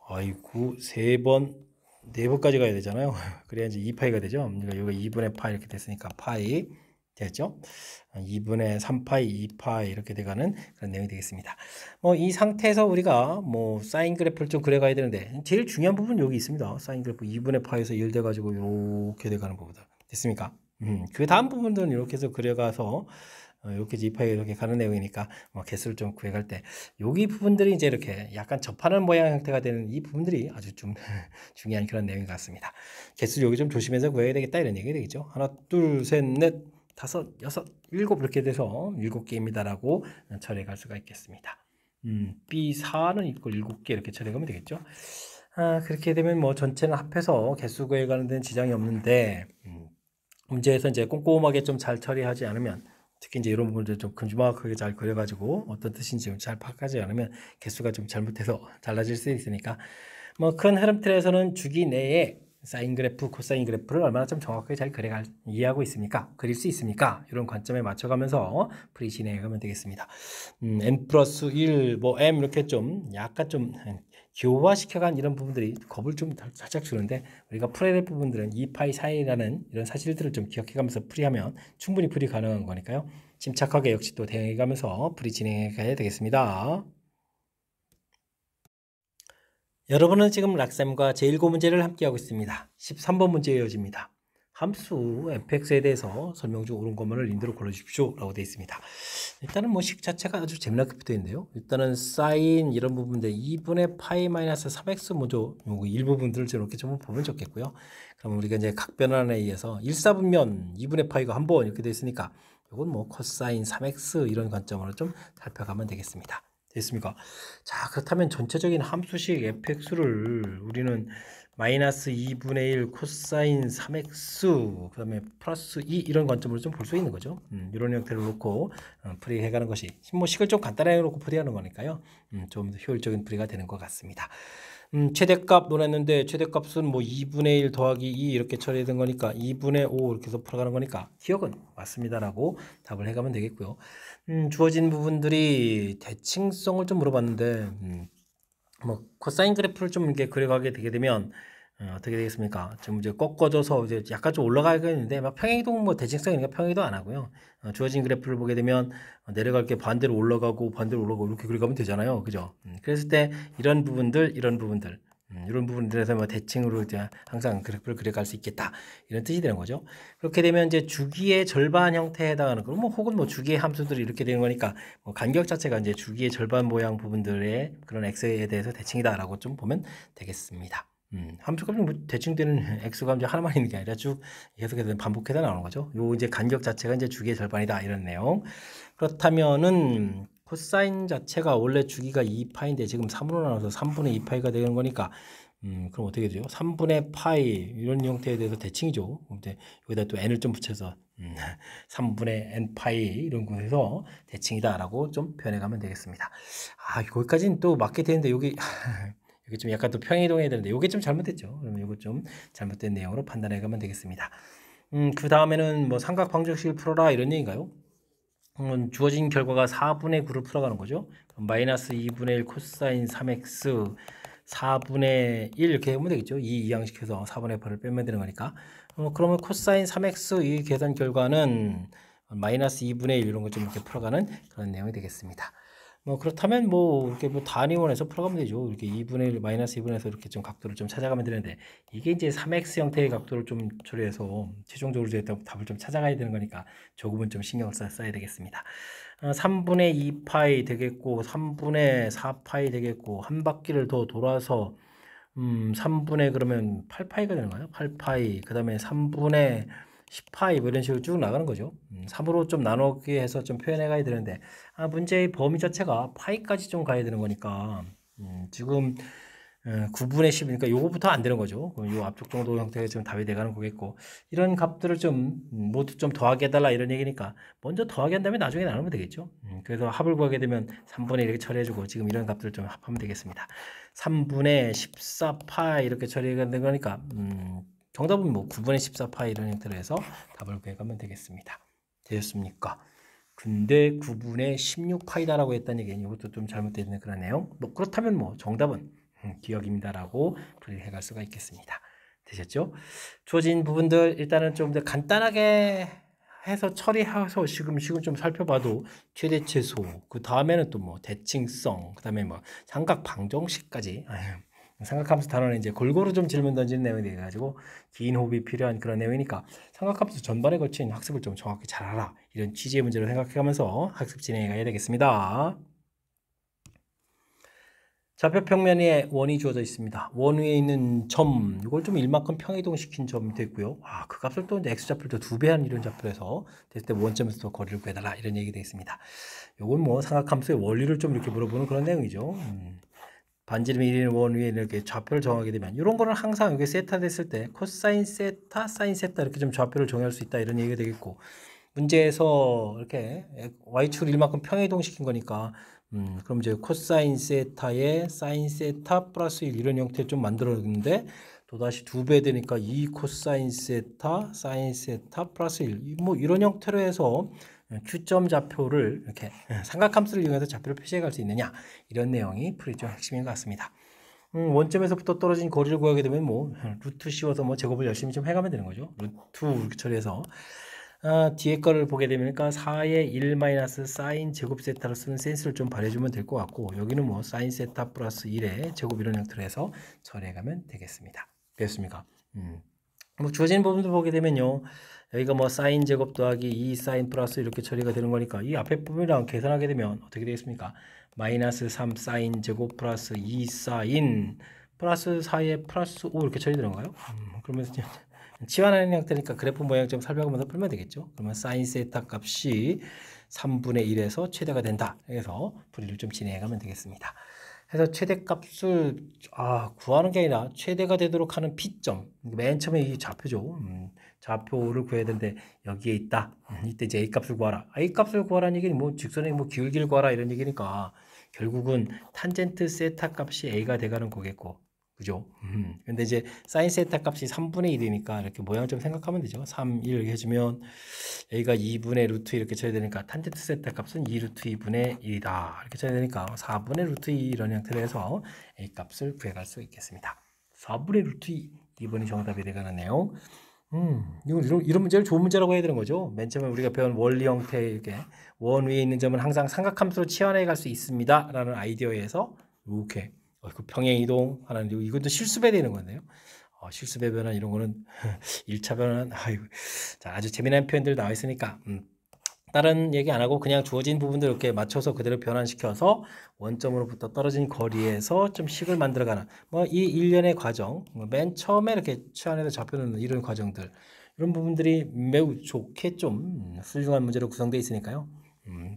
아이고 4번까지 가야 되잖아요. 그래야 이제 2파이가 되죠. 그러니까 여기가 2분의 파이 이렇게 됐으니까 파이 됐죠? 2분의 3파이, 2파이 이렇게 돼가는 그런 내용이 되겠습니다. 이 상태에서 우리가 사인 그래프를 좀 그려가야 되는데 제일 중요한 부분은 여기 있습니다. 사인 그래프 2분의 파이에서 1 돼가지고 이렇게 돼가는 부분들 됐습니까? 그 다음 부분들은 이렇게 해서 그려가서 이렇게 2파이 이렇게 가는 내용이니까 개수를 좀 구해갈 때 여기 부분들이 이제 이렇게 약간 접하는 모양 형태가 되는 이 부분들이 아주 좀 중요한 그런 내용인 것 같습니다. 개수 여기 좀 조심해서 구해야 되겠다 이런 얘기가 되겠죠. 하나, 둘, 셋, 넷, 다섯, 여섯, 일곱 이렇게 돼서 7개입니다라고 처리해 갈 수가 있겠습니다. B4는 이걸 7개 이렇게 처리해 가면 되겠죠. 그렇게 되면 전체는 합해서 개수 구해 가는 데는 지장이 없는데 문제에서 이제 꼼꼼하게 좀 잘 처리하지 않으면 특히 이제 이런 부분들 좀 큼지막하게 잘 그려가지고 어떤 뜻인지 잘 파악하지 않으면 개수가 좀 잘못해서 달라질 수 있으니까 큰 흐름 틀에서는 주기 내에 사인 그래프, 코사인 그래프를 얼마나 좀 정확하게 잘 이해하고 있습니까? 그릴 수 있습니까? 이런 관점에 맞춰가면서 풀이 진행해 가면 되겠습니다. n 플러스 1, m 이렇게 좀 약간 좀 기호화시켜간 이런 부분들이 겁을 좀 살짝 주는데 우리가 풀어야 될 부분들은 2파이 사이라는 이런 사실들을 좀 기억해가면서 풀이하면 충분히 풀이 가능한 거니까요. 침착하게 역시 또 대응해가면서 풀이 진행해 가야 되겠습니다. 여러분은 지금 락쌤과 제1고 문제를 함께하고 있습니다. 13번 문제 이어집니다. 함수 fx에 대해서 설명 중 옳은 것만을 인도로 골라주십시오 라고 되어 있습니다. 일단은 식 자체가 아주 재미나게 붙어 있는데요. 일단은 사인 이런 부분들 2분의 파이 마이너스 3x 먼저 요거 일부분들을 이렇게 좀 보면 좋겠고요. 그럼 우리가 이제 각변환에 의해서 1사분면 2분의 파이가 한 번 이렇게 되어 있으니까 이건 코사인 3x 이런 관점으로 좀 살펴가면 되겠습니다. 됐습니까? 자, 그렇다면 전체적인 함수식 fx를 우리는 마이너스 2분의 1 코사인 3x 그 다음에 플러스 2 이런 관점으로 좀 볼 수 있는 거죠. 이런 형태를 놓고 풀이해 가는 것이 식을 좀 간단하게 놓고 풀이하는 거니까요. 좀 더 효율적인 풀이가 되는 것 같습니다. 최대값 논했는데 최대값은 2분의 1 더하기 2 이렇게 처리된 거니까 2분의 5 이렇게 해서 풀어가는 거니까 기억은 맞습니다라고 답을 해가면 되겠고요. 주어진 부분들이 대칭성을 좀 물어봤는데 코사인 그래프를 좀 이렇게 그려가게 되게 되면 어떻게 되겠습니까? 지금 이제 꺾어져서 이제 약간 좀 올라가겠는데 평행이동 대칭성이니까 평행이동 안 하고요. 주어진 그래프를 보게 되면 내려갈 게 반대로 올라가고 이렇게 그려가면 되잖아요. 그죠? 그랬을 때 이런 부분들에서 대칭으로 이제 항상 그래프를 그려갈 수 있겠다 이런 뜻이 되는 거죠. 그렇게 되면 이제 주기의 절반 형태에 해당하는 거, 혹은 주기의 함수들이 이렇게 되는 거니까 간격 자체가 이제 주기의 절반 모양 부분들의 그런 x에 대해서 대칭이다라고 좀 보면 되겠습니다. 함수가 대칭되는 x가 이제 하나만 있는 게 아니라 쭉 계속해서 반복해서 나오는 거죠. 요 이제 간격 자체가 이제 주기의 절반이다 이런 내용. 그렇다면은 코사인 자체가 원래 주기가 2파인데 지금 3으로 나눠서 3분의 2파이가 되는 거니까 그럼 어떻게 되죠? 3분의 파이 이런 형태에 대해서 대칭이죠. 근데 여기다 또 n을 좀 붙여서 3분의 n파이 이런 곳에서 대칭이다라고 좀 표현해 가면 되겠습니다. 거기까지는 또 맞게 되는데 여기 좀 약간 또 평행이동해야 되는데 이게 좀 잘못됐죠. 그러면 이거 좀 잘못된 내용으로 판단해 가면 되겠습니다. 그 다음에는 삼각 방정식을 풀어라 이런 얘기인가요? 주어진 결과가 4분의 9를 풀어가는 거죠. 마이너스 2분의 1 코사인 3x 4분의 1 이렇게 하면 되겠죠. 이항식해서 4분의 8을 빼면 되는 거니까. 그러면 코사인 3x 이 계산 결과는 마이너스 2분의 1 이런 거 좀 이렇게 풀어가는 그런 내용이 되겠습니다. 뭐 그렇다면 뭐 이렇게 뭐 단위원에서 풀어가면 되죠. 이렇게 2분의 1 마이너스 2분에서 이렇게 좀 각도를 좀 찾아가면 되는데 이게 이제 3x 형태의 각도를 좀 처리해서 최종적으로 이제 답을 좀 찾아가야 되는 거니까 조금은 좀 신경을 써야 되겠습니다. 3분의 2파이 되겠고 3분의 4파이 되겠고 한 바퀴를 더 돌아서 3분의 그러면 8파이가 되는가요? 8파이 그 다음에 3분의 10파이 뭐 이런 식으로 쭉 나가는 거죠. 3으로 좀 나누게 해서 좀 표현해 가야 되는데 문제의 범위 자체가 파이까지 좀 가야 되는 거니까 지금 9분의 10이니까 요거부터 안 되는 거죠. 요 앞쪽 정도 형태가 좀 답이 돼가는 거겠고 이런 값들을 좀 모두 좀 더하게 해달라 이런 얘기니까 먼저 더하게 한 다음에 나중에 나누면 되겠죠. 그래서 합을 구하게 되면 3분의 이렇게 처리해주고 지금 이런 값들을 좀 합하면 되겠습니다. 3분의 14파이 이렇게 처리가 된 거니까 정답은 뭐 9분의 14파이 이런 형태로 해서 답을 구해가면 되겠습니다. 되셨습니까? 근데 9분의 16파이다라고 했다는 얘기는 이것도 좀 잘못되어 있는 그런 내용. 뭐 그렇다면 뭐 정답은 기억입니다라고 풀이해 갈 수가 있겠습니다. 되셨죠? 주어진 부분들 일단은 좀 더 간단하게 해서 처리해서 지금 좀 살펴봐도 최대 최소 그 다음에는 또 뭐 대칭성 그 다음에 뭐 삼각 방정식까지 삼각함수 단원에 이제 골고루 좀 질문 던지는 내용이 돼가지고 긴 호흡이 필요한 그런 내용이니까 삼각함수 전반에 걸친 학습을 좀 정확히 잘하라 이런 취지의 문제를 생각해가면서 학습 진행해 가야 되겠습니다. 좌표 평면에 원이 주어져 있습니다. 원 위에 있는 점, 이걸 좀 일만큼 평이동시킨 점이 됐고요. 그 값을 또 이제 x좌표를 2배 한 이런 좌표에서 됐을 때 원점에서 또 거리를 구해달라 이런 얘기 되겠습니다. 이건 뭐 삼각함수의 원리를 좀 이렇게 물어보는 그런 내용이죠. 반지름이 1인 원 위에 이렇게 좌표를 정하게 되면 이런 거는 항상 여기 세타 됐을 때 코사인 세타, 사인 세타 이렇게 좀 좌표를 정할 수 있다 이런 얘기가 되겠고 문제에서 이렇게 y축을 일만큼 평이동시킨 거니까 그럼 이제 코사인 세타에 사인 세타 플러스 1 이런 형태 좀 만들었는데 또다시 2배 되니까 2 코사인 세타 사인 세타 플러스 1 뭐 이런 형태로 해서 Q점 좌표를 이렇게 삼각함수를 이용해서 좌표를 표시해 갈 수 있느냐 이런 내용이 풀이 좀 핵심인 것 같습니다. 원점에서부터 떨어진 거리를 구하게 되면 뭐 루트 씌워서 뭐 제곱을 열심히 좀 해가면 되는 거죠. 루트 이렇게 처리해서 뒤에 거를 보게 되니까 4의 1 마이너스 사인 제곱 세타로 쓰는 센스를 좀 발휘해주면 될 것 같고 여기는 뭐 사인 세타 플러스 1의 제곱 이런 형태로 해서 처리해가면 되겠습니다. 됐습니까? 뭐 주어진 부분도 보게 되면요. 여기가 뭐 사인 제곱 더하기 2 사인 플러스 이렇게 처리가 되는 거니까 이 앞에 부분이랑 계산하게 되면 어떻게 되겠습니까? 마이너스 3 사인 제곱 플러스 2 사인 플러스 4에 플러스 5 이렇게 처리되는 건가요? 그러면 치환하는 형태니까 그래프 모양 좀 살펴보면서 풀면 되겠죠. 그러면 사인 세타 값이 3분의 1에서 최대가 된다. 그래서 풀이를 좀 진행해 가면 되겠습니다. 그래서 최대값을 구하는 게 아니라 최대가 되도록 하는 P점 맨 처음에 이 좌표죠. 좌표를 구해야 되는데 여기에 있다. 이때 이제 A값을 구하라. A값을 구하라는 얘기는 뭐 직선의 뭐 기울기를 구하라 이런 얘기니까 결국은 탄젠트 세타 값이 A가 돼가는 거겠고 그죠? 근데 이제 사인 세타 값이 3분의 1이니까 이렇게 모양 좀 생각하면 되죠. 3, 1 이렇게 해주면 A가 2분의 루트 이렇게 쳐야 되니까 탄젠트 세타 값은 2 루트 2분의 1이다. 이렇게 쳐야 되니까 4분의 루트 2 이런 형태로 해서 A 값을 구해갈 수 있겠습니다. 4분의 루트 2번이 정답이 되가는 내용. 이런 문제를 좋은 문제라고 해야 되는 거죠. 맨 처음에 우리가 배운 원리 형태 이렇게 원 위에 있는 점은 항상 삼각함수로 치환해 갈 수 있습니다. 라는 아이디어에서 이렇게 그 평행 이동 하는 이것도 실수배 되는 건데요. 실수배 변환 이런 거는 1차 변환 아주 재미난 표현들 나와 있으니까 다른 얘기 안 하고 그냥 주어진 부분들 이렇게 맞춰서 그대로 변환시켜서 원점으로부터 떨어진 거리에서 좀 식을 만들어가는 뭐 이 일련의 과정 맨 처음에 이렇게 치환해서 잡혀놓는 이런 과정들 이런 부분들이 매우 좋게 좀 훌륭한 문제로 구성되어 있으니까요.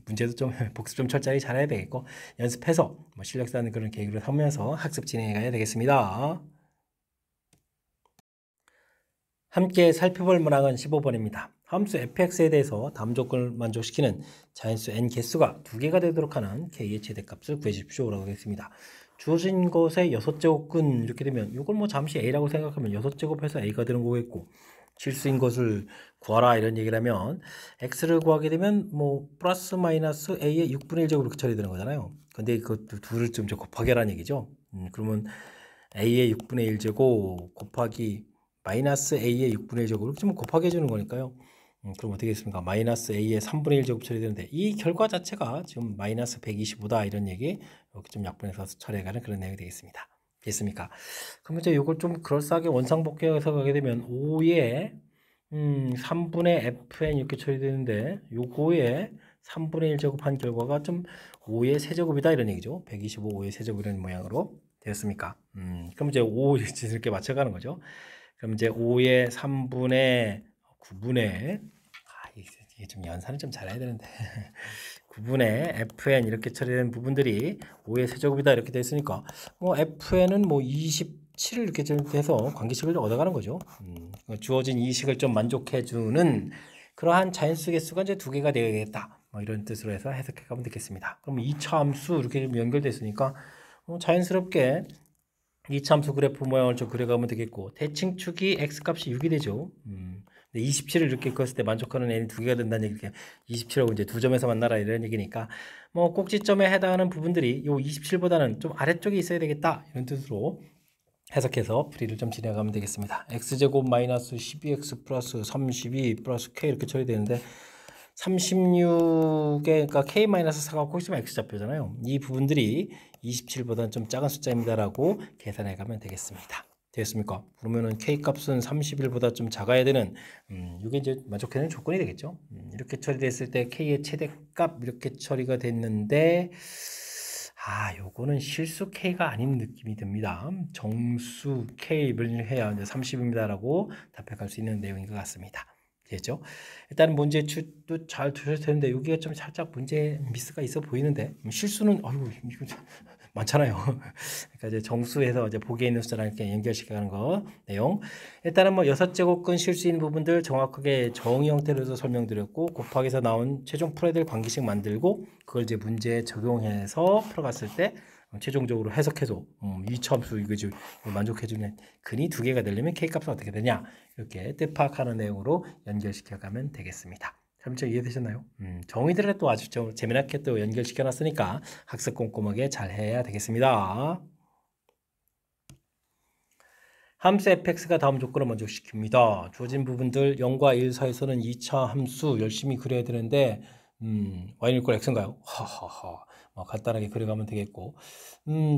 문제도 좀 복습 좀 철저히 잘해야 되겠고 연습해서 뭐 실력 쌓는 그런 계획을 하면서 학습 진행해 가야 되겠습니다. 함께 살펴볼 문항은 15번입니다. 함수 fx에 대해서 다음 조건을 만족시키는 자연수 n 개수가 2개가 되도록 하는 k의 최대값을 구해주십시오라고 했습니다. 주어진 것의 6제곱근 이렇게 되면 이걸 뭐 잠시 a라고 생각하면 6제곱해서 a가 되는 거겠고 실수인 것을 구하라 이런 얘기를 하면 x를 구하게 되면 뭐 플러스 마이너스 a의 6분의 1제곱 이렇게 처리되는 거잖아요. 근데 그 둘을 좀 곱하게 하라는 얘기죠. 그러면 a의 6분의 1제곱 곱하기 마이너스 a의 6분의 1제곱을 좀 곱하게 해주는 거니까요. 그럼 어떻게 됐습니까? 마이너스 a의 3분의 1 제곱 처리되는데 이 결과 자체가 지금 마이너스 125다 이런 얘기 이렇게 좀 약분해서 처리해가는 그런 내용이 되겠습니다. 됐습니까? 그럼 이제 이걸 좀 그럴싸하게 원상복귀해서 가게 되면 5의 3분의 fn 이렇게 처리되는데 요거에 3분의 1 제곱한 결과가 좀 5의 세제곱이다 이런 얘기죠. 125 5의 세제곱 이런 모양으로 되었습니까? 그럼 이제 5 이렇게 맞춰가는 거죠. 그럼 이제 5의 3분의 9분의 이게 좀 연산을 좀 잘해야 되는데 9분의 fn 이렇게 처리된 부분들이 5의 세제곱이다 이렇게 됐으니까 뭐 fn은 뭐 27을 이렇게 좀 해서 관계식을 얻어가는 거죠. 주어진 이식을 좀 만족해주는 그러한 자연수 개수가 이제 두 개가 되겠다. 뭐 이런 뜻으로 해서 해석해 가면 되겠습니다. 그럼 2차 함수 이렇게 좀 연결됐으니까 자연스럽게 2차 함수 그래프 모양을 좀 그려가면 되겠고 대칭축이 x값이 6이 되죠. 27을 이렇게 그었을 때 만족하는 n이 두 개가 된다는 얘기, 27하고 이제 두 점에서 만나라 이런 얘기니까 뭐 꼭지점에 해당하는 부분들이 요 27보다는 좀 아래쪽에 있어야 되겠다 이런 뜻으로 해석해서 풀이를 좀 진행하면 되겠습니다. x제곱 마이너스 12x 플러스 32 플러스 k 이렇게 처리되는데 36에 그러니까 k-4가 꼭 있으면 x좌표잖아요. 이 부분들이 27보다는 좀 작은 숫자입니다라고 계산해 가면 되겠습니다. 되겠습니까? 그러면은 K값은 31보다 좀 작아야 되는 이게 이제 만족해는 조건이 되겠죠. 이렇게 처리됐을 때 K의 최대값 이렇게 처리가 됐는데 요거는 실수 K가 아닌 느낌이 듭니다. 정수 K를 해야 이제 30입니다라고 답변할 수 있는 내용인 것 같습니다. 되죠? 일단 문제 추도 잘 두셨을 텐데 여기가 좀 살짝 문제 미스가 있어 보이는데 실수는 아이고 이거 많잖아요. 그러니까 이제 정수에서 이제 보기에 있는 숫자랑 이렇게 연결시켜가는 거 내용. 일단은 뭐 6제곱근 실수인 부분들 정확하게 정의 형태로서 설명드렸고 곱하기에서 나온 최종 풀어야 될 관계식 만들고 그걸 이제 문제에 적용해서 풀어갔을 때 최종적으로 해석해서 이차함수 이거 지금 만족해주는 근이 두 개가 되려면 K값은 어떻게 되냐 이렇게 뜻 파악하는 내용으로 연결시켜가면 되겠습니다. 그럼 저 이해되셨나요? 정의들을 또 아주 좀 재미나게 또 연결시켜 놨으니까 학습 꼼꼼하게 잘 해야 되겠습니다. 함수 fx가 다음 조건을 만족시킵니다. 주어진 부분들 0과 1 사이에서는 2차 함수 열심히 그려야 되는데 y는 이꼴 x인가요? 하하하. 간단하게 그려가면 되겠고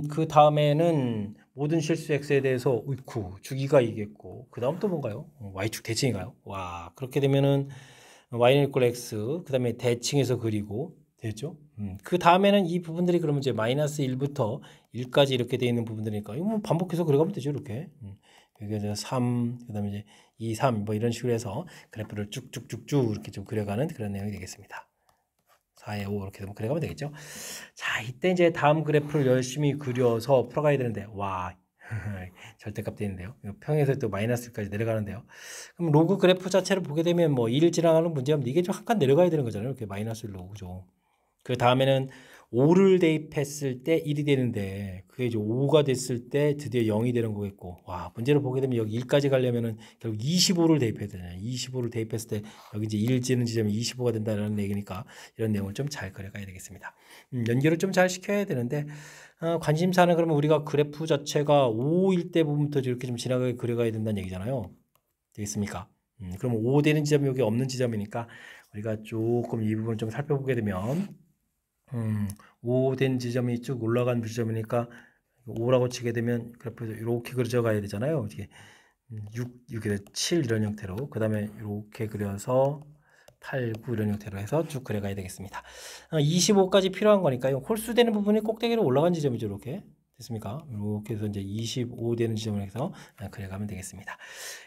그 다음에는 모든 실수 x에 대해서 으이쿠 주기가 이겠고 그 다음 또 뭔가요? y축 대칭인가요? 와 그렇게 되면은 y는 이꼴 x 그 다음에 대칭해서 그리고 됐죠? 그 다음에는 이 부분들이 그러면 이제 마이너스 1부터 1까지 이렇게 되어 있는 부분들이니까 이거 뭐 반복해서 그려가면 되죠 이렇게 여기 이제 3, 그 다음에 이제 2, 3 뭐 이런 식으로 해서 그래프를 쭉쭉쭉쭉 이렇게 좀 그려가는 그런 내용이 되겠습니다. 4에 5 이렇게 그려가면 되겠죠. 자, 이때 이제 다음 그래프를 열심히 그려서 풀어가야 되는데 와 절대값 되는데요. 평에서 또 마이너스 1까지 내려가는데요. 그럼 로그 그래프 자체를 보게 되면 뭐 1을 지나가는 문제면 이게 좀 한 칸 내려가야 되는 거잖아요. 이렇게 마이너스 1로 그죠. 그 다음에는 5를 대입했을 때 1이 되는데 그게 이제 5가 됐을 때 드디어 0이 되는 거겠고 와 문제를 보게 되면 여기 1까지 가려면은 결국 25를 대입해야 되잖아요. 25를 대입했을 때 여기 이제 1 지는 지점이 25가 된다는 얘기니까 이런 내용을 좀 잘 그려가야 되겠습니다. 연결을 좀 잘 시켜야 되는데 관심사는 그러면 우리가 그래프 자체가 5일 때 부분부터 이렇게 좀 지나가게 그려가야 된다는 얘기잖아요. 되겠습니까? 그럼 5 되는 지점이 여기 없는 지점이니까 우리가 조금 이 부분을 좀 살펴보게 되면 5 된 지점이 쭉 올라간 지점이니까 5라고 치게 되면 그래프에서 이렇게 그려져 가야 되잖아요. 이게 6, 7 이런 형태로 그 다음에 이렇게 그려서 8, 9 이런 형태로 해서 쭉 그려가야 되겠습니다. 25까지 필요한 거니까요. 홀수되는 부분이 꼭대기로 올라간 지점이죠. 이렇게 됐습니까? 이렇게 해서 이제 25 되는 지점을 해서 그려가면 되겠습니다.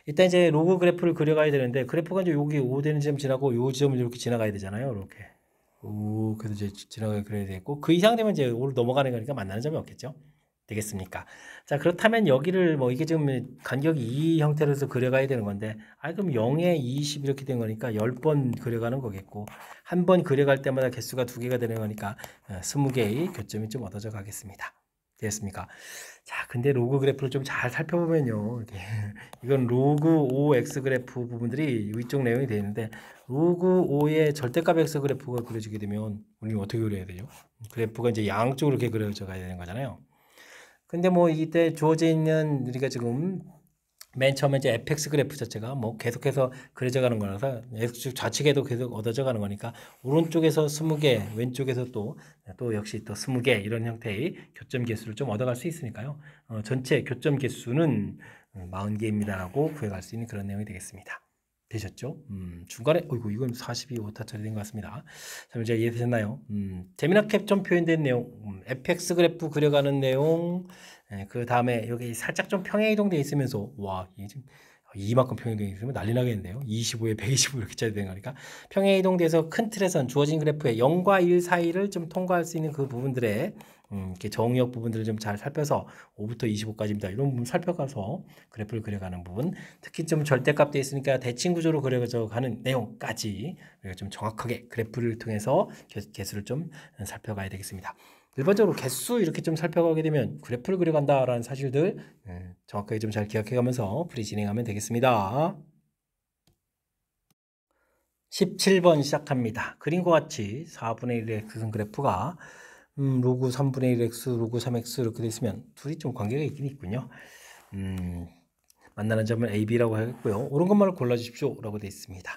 일단 이제 로그 그래프를 그려가야 되는데 그래프가 이제 여기 5 되는 지점 지나고 요 지점을 이렇게 지나가야 되잖아요. 이렇게. 그래서 이제 지나가게 그려야 되겠고 그 이상 되면 이제 5를 넘어가는 거니까 만나는 점이 없겠죠. 되겠습니까? 자 그렇다면 여기를 뭐 이게 지금 간격이 이 형태로서 그려가야 되는 건데 그럼 0에 20 이렇게 된 거니까 10번 그려가는 거겠고 한 번 그려갈 때마다 개수가 2개가 되는 거니까 20개의 교점이 좀 얻어져 가겠습니다. 되겠습니까? 자 근데 로그 그래프를 좀 잘 살펴보면요 이건 로그 5x 그래프 부분들이 이쪽 내용이 되어 있는데 로그 5의 절대값 x 그래프가 그려지게 되면 우리는 어떻게 그려야 되죠? 그래프가 이제 양쪽으로 이렇게 그려져 가야 되는 거잖아요. 근데 뭐 이때 주어져 있는 우리가 지금 맨 처음에 이제 fx 그래프 자체가 뭐 계속해서 그려져 가는 거라서 x축 좌측에도 계속 얻어져 가는 거니까 오른쪽에서 20개, 왼쪽에서 또 역시 또 20개 이런 형태의 교점 개수를 좀 얻어갈 수 있으니까요. 전체 교점 개수는 40개입니다라고 구해갈 수 있는 그런 내용이 되겠습니다. 되셨죠? 중간에 어이구 이건 42오타짜리 된 것 같습니다. 자, 이제 이해되셨나요? 재미나게 좀 표현된 내용, fx 그래프 그려가는 내용, 그 다음에 여기 살짝 좀 평행 이동돼 있으면서 와 이게 지금 이만큼 평행 이동돼 있으면 난리 나겠는데요. 25에 125 이렇게 짜야 되는 거니까 평행 이동돼서 큰 틀에선 주어진 그래프의 0과 1 사이를 좀 통과할 수 있는 그 부분들의 이렇게 정역 부분들을 좀 잘 살펴서 5부터 25까지입니다. 이런 부분 살펴가서 그래프를 그려가는 부분, 특히 좀 절대값 돼 있으니까 대칭 구조로 그려져 가는 내용까지 우리가 좀 정확하게 그래프를 통해서 개수를 좀 살펴가야 되겠습니다. 일반적으로 개수 이렇게 좀 살펴가게 되면 그래프를 그려간다라는 사실들 정확하게 좀 잘 기억해가면서 풀이 진행하면 되겠습니다. 17번 시작합니다. 그림과 같이 4분의 1의 x선 그래프가 로그 3분의 1x, 로그 3x 이렇게 돼 있으면 둘이 좀 관계가 있긴 있군요. 만나는 점을 A, B라고 하겠고요. 옳은 것만을 골라주십시오 라고 되어 있습니다.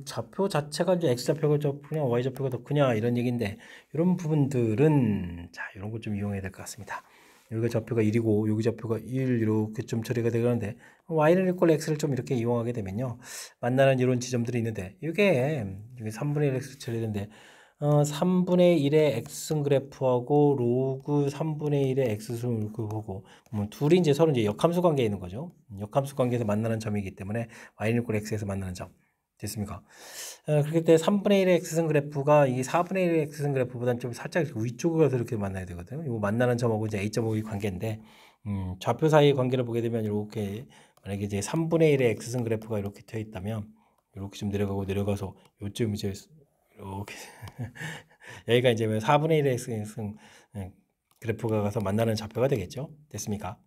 좌표 자체가 이제 X좌표가 더 크냐 Y좌표가 더 크냐 이런 얘기인데 이런 부분들은 자 이런 것 좀 이용해야 될 것 같습니다. 여기가 좌표가 1이고 여기 좌표가 1 이렇게 좀 처리가 되는데 Y는 이꼴 X를 좀 이렇게 이용하게 되면요 만나는 이런 지점들이 있는데 이게 3분의 1 X 처리되는데 3분의 1의 X승 그래프하고 로그 3분의 1의 X승 그래프하고 둘이 이제 서로 이제 역함수 관계에 있는 거죠. 역함수 관계에서 만나는 점이기 때문에 Y는 이꼴 X에서 만나는 점. 됐습니까? 그렇기 때문에 3분의 1의 X승 그래프가 이 4분의 1의 X승 그래프보다는 좀 살짝 위쪽으로 가서 이렇게 만나야 되거든요. 이거 만나는 점하고 이제 A점하고의 관계인데, 좌표 사이의 관계를 보게 되면 이렇게 만약에 이제 3분의 1의 X승 그래프가 이렇게 되어 있다면 이렇게 좀 내려가서 요쯤 이제 이렇게 여기가 이제 4분의 1의 X승 그래프가 가서 만나는 좌표가 되겠죠. 됐습니까?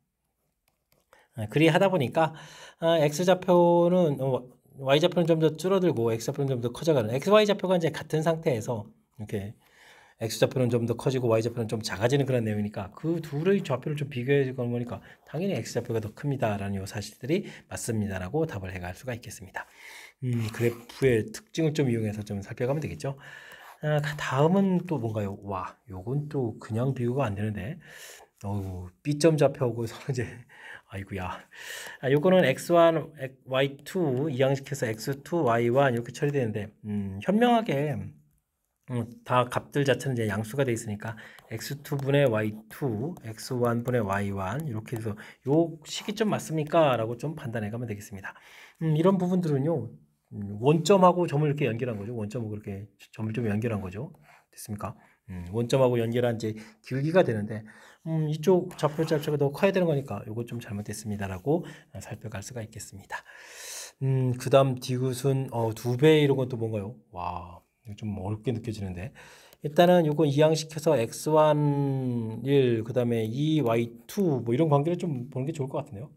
그리 하다 보니까 X좌표는 Y좌표는 좀 더 줄어들고 X좌표는 좀 더 커져가는 XY좌표가 이제 같은 상태에서 이렇게 X좌표는 좀 더 커지고 Y좌표는 좀 작아지는 그런 내용이니까 그 둘의 좌표를 좀 비교해 주는 거니까 당연히 X좌표가 더 큽니다라는 요 사실들이 맞습니다라고 답을 해갈 수가 있겠습니다. 그래프의 특징을 좀 이용해서 좀 살펴가면 되겠죠. 다음은 또 뭔가요? 와, 요건 또 그냥 비교가 안 되는데 B점 좌표하고 서로 이제 아이고야. 요거는 x1, y2 이항시켜서 x2, y1 이렇게 처리되는데 현명하게 다 값들 자체는 이제 양수가 돼 있으니까 x2분의 y2, x1분의 y1 이렇게 해서 요 식이 좀 맞습니까? 라고 좀 판단해 가면 되겠습니다. 이런 부분들은요. 원점하고 점을 이렇게 연결한 거죠. 원점하고 이렇게 점을 좀 연결한 거죠. 됐습니까? 원점하고 연결한 이제 길기가 되는데 이쪽 좌표 자체가 더 커야 되는 거니까 이거 좀 잘못됐습니다라고 살펴갈 수가 있겠습니다. 그 다음 디귿은 2배 이런 건 또 뭔가요? 와, 좀 어렵게 느껴지는데 일단은 이거 이항시켜서 x1 1, 그 다음에 2 y2 뭐 이런 관계를 좀 보는 게 좋을 것 같은데요.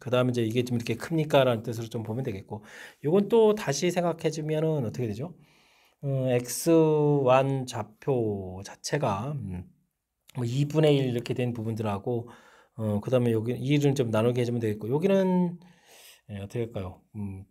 그 다음에 이제 이게 좀 이렇게 큽니까? 라는 뜻으로 좀 보면 되겠고 이건 또 다시 생각해 주면은 어떻게 되죠? x1 좌표 자체가 뭐 2분의 1 이렇게 된 부분들하고 그 다음에 여기 2를 좀 나누게 해주면 되겠고 여기는 어떻게 할까요?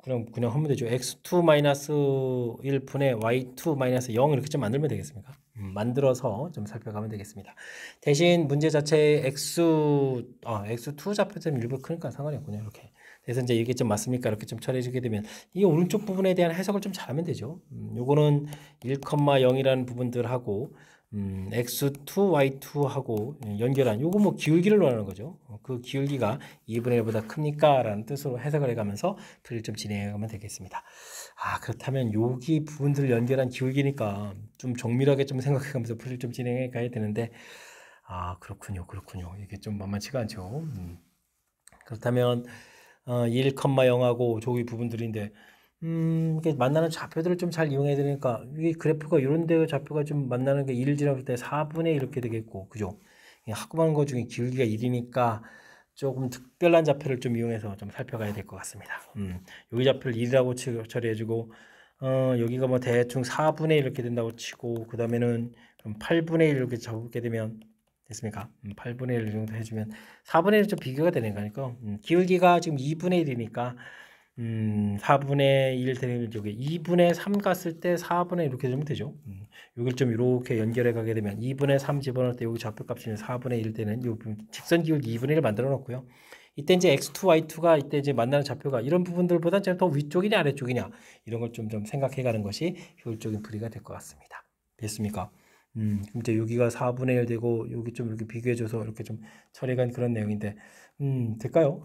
그냥 하면 되죠. x2-1분의 y2-0 이렇게 좀 만들면 되겠습니까? 만들어서 좀 살펴가면 되겠습니다. 대신 문제 자체에 x2 좌표점 일부 크니까 상관이 없군요. 이렇게. 그래서 이제 이게 좀 맞습니까? 이렇게 좀 처리해주게 되면 이 오른쪽 부분에 대한 해석을 좀 잘하면 되죠. 요거는 1,0이라는 부분들하고 x2, y2하고 연결한 요거 뭐 기울기를 말하는 거죠. 그 기울기가 2분의 1보다 큽니까? 라는 뜻으로 해석을 해가면서 풀이를 좀 진행해가면 되겠습니다. 그렇다면 여기 부분들을 연결한 기울기니까 좀 정밀하게 좀 생각해가면서 풀이를 좀 진행해 가야 되는데 그렇군요. 이게 좀 만만치가 않죠. 그렇다면 1,0하고 저기 부분들인데 이게 만나는 좌표들을 좀 잘 이용해야 되니까 이 그래프가 이런 데 좌표가 좀 만나는 게 1 지나갈 때 4분의 1 이렇게 되겠고 그죠? 합금한 것 중에 기울기가 1이니까 조금 특별한 좌표를 좀 이용해서 좀 살펴가야 될 것 같습니다. 여기 좌표를 1이라고 처리해주고 여기가 뭐 대충 4분의 1 이렇게 된다고 치고 그 다음에는 8분의 1 이렇게 잡게 되면 됐습니까? 8분의 1 정도 해주면 4분의 1좀 비교가 되는 거니까 기울기가 지금 2분의 1이니까 4분의 1 되면 여기 2분의 3 갔을 때 4분의 1 이렇게 되면 되죠. 여기를 좀 이렇게 연결해 가게 되면 2분의 3 집어넣을 때 여기 좌표값이 4분의 1 되는 요 직선 기울기 2분의 1을 만들어 놓고요. 이때 이제 x2, y2가 이때 이제 만나는 좌표가 이런 부분들보다 더 위쪽이냐 아래쪽이냐 이런 걸 좀 생각해 가는 것이 효율적인 풀이가 될 것 같습니다. 됐습니까? 그럼 이제 여기가 4분의 1 되고 여기 좀 이렇게 비교해줘서 이렇게 좀 처리한 그런 내용인데 될까요?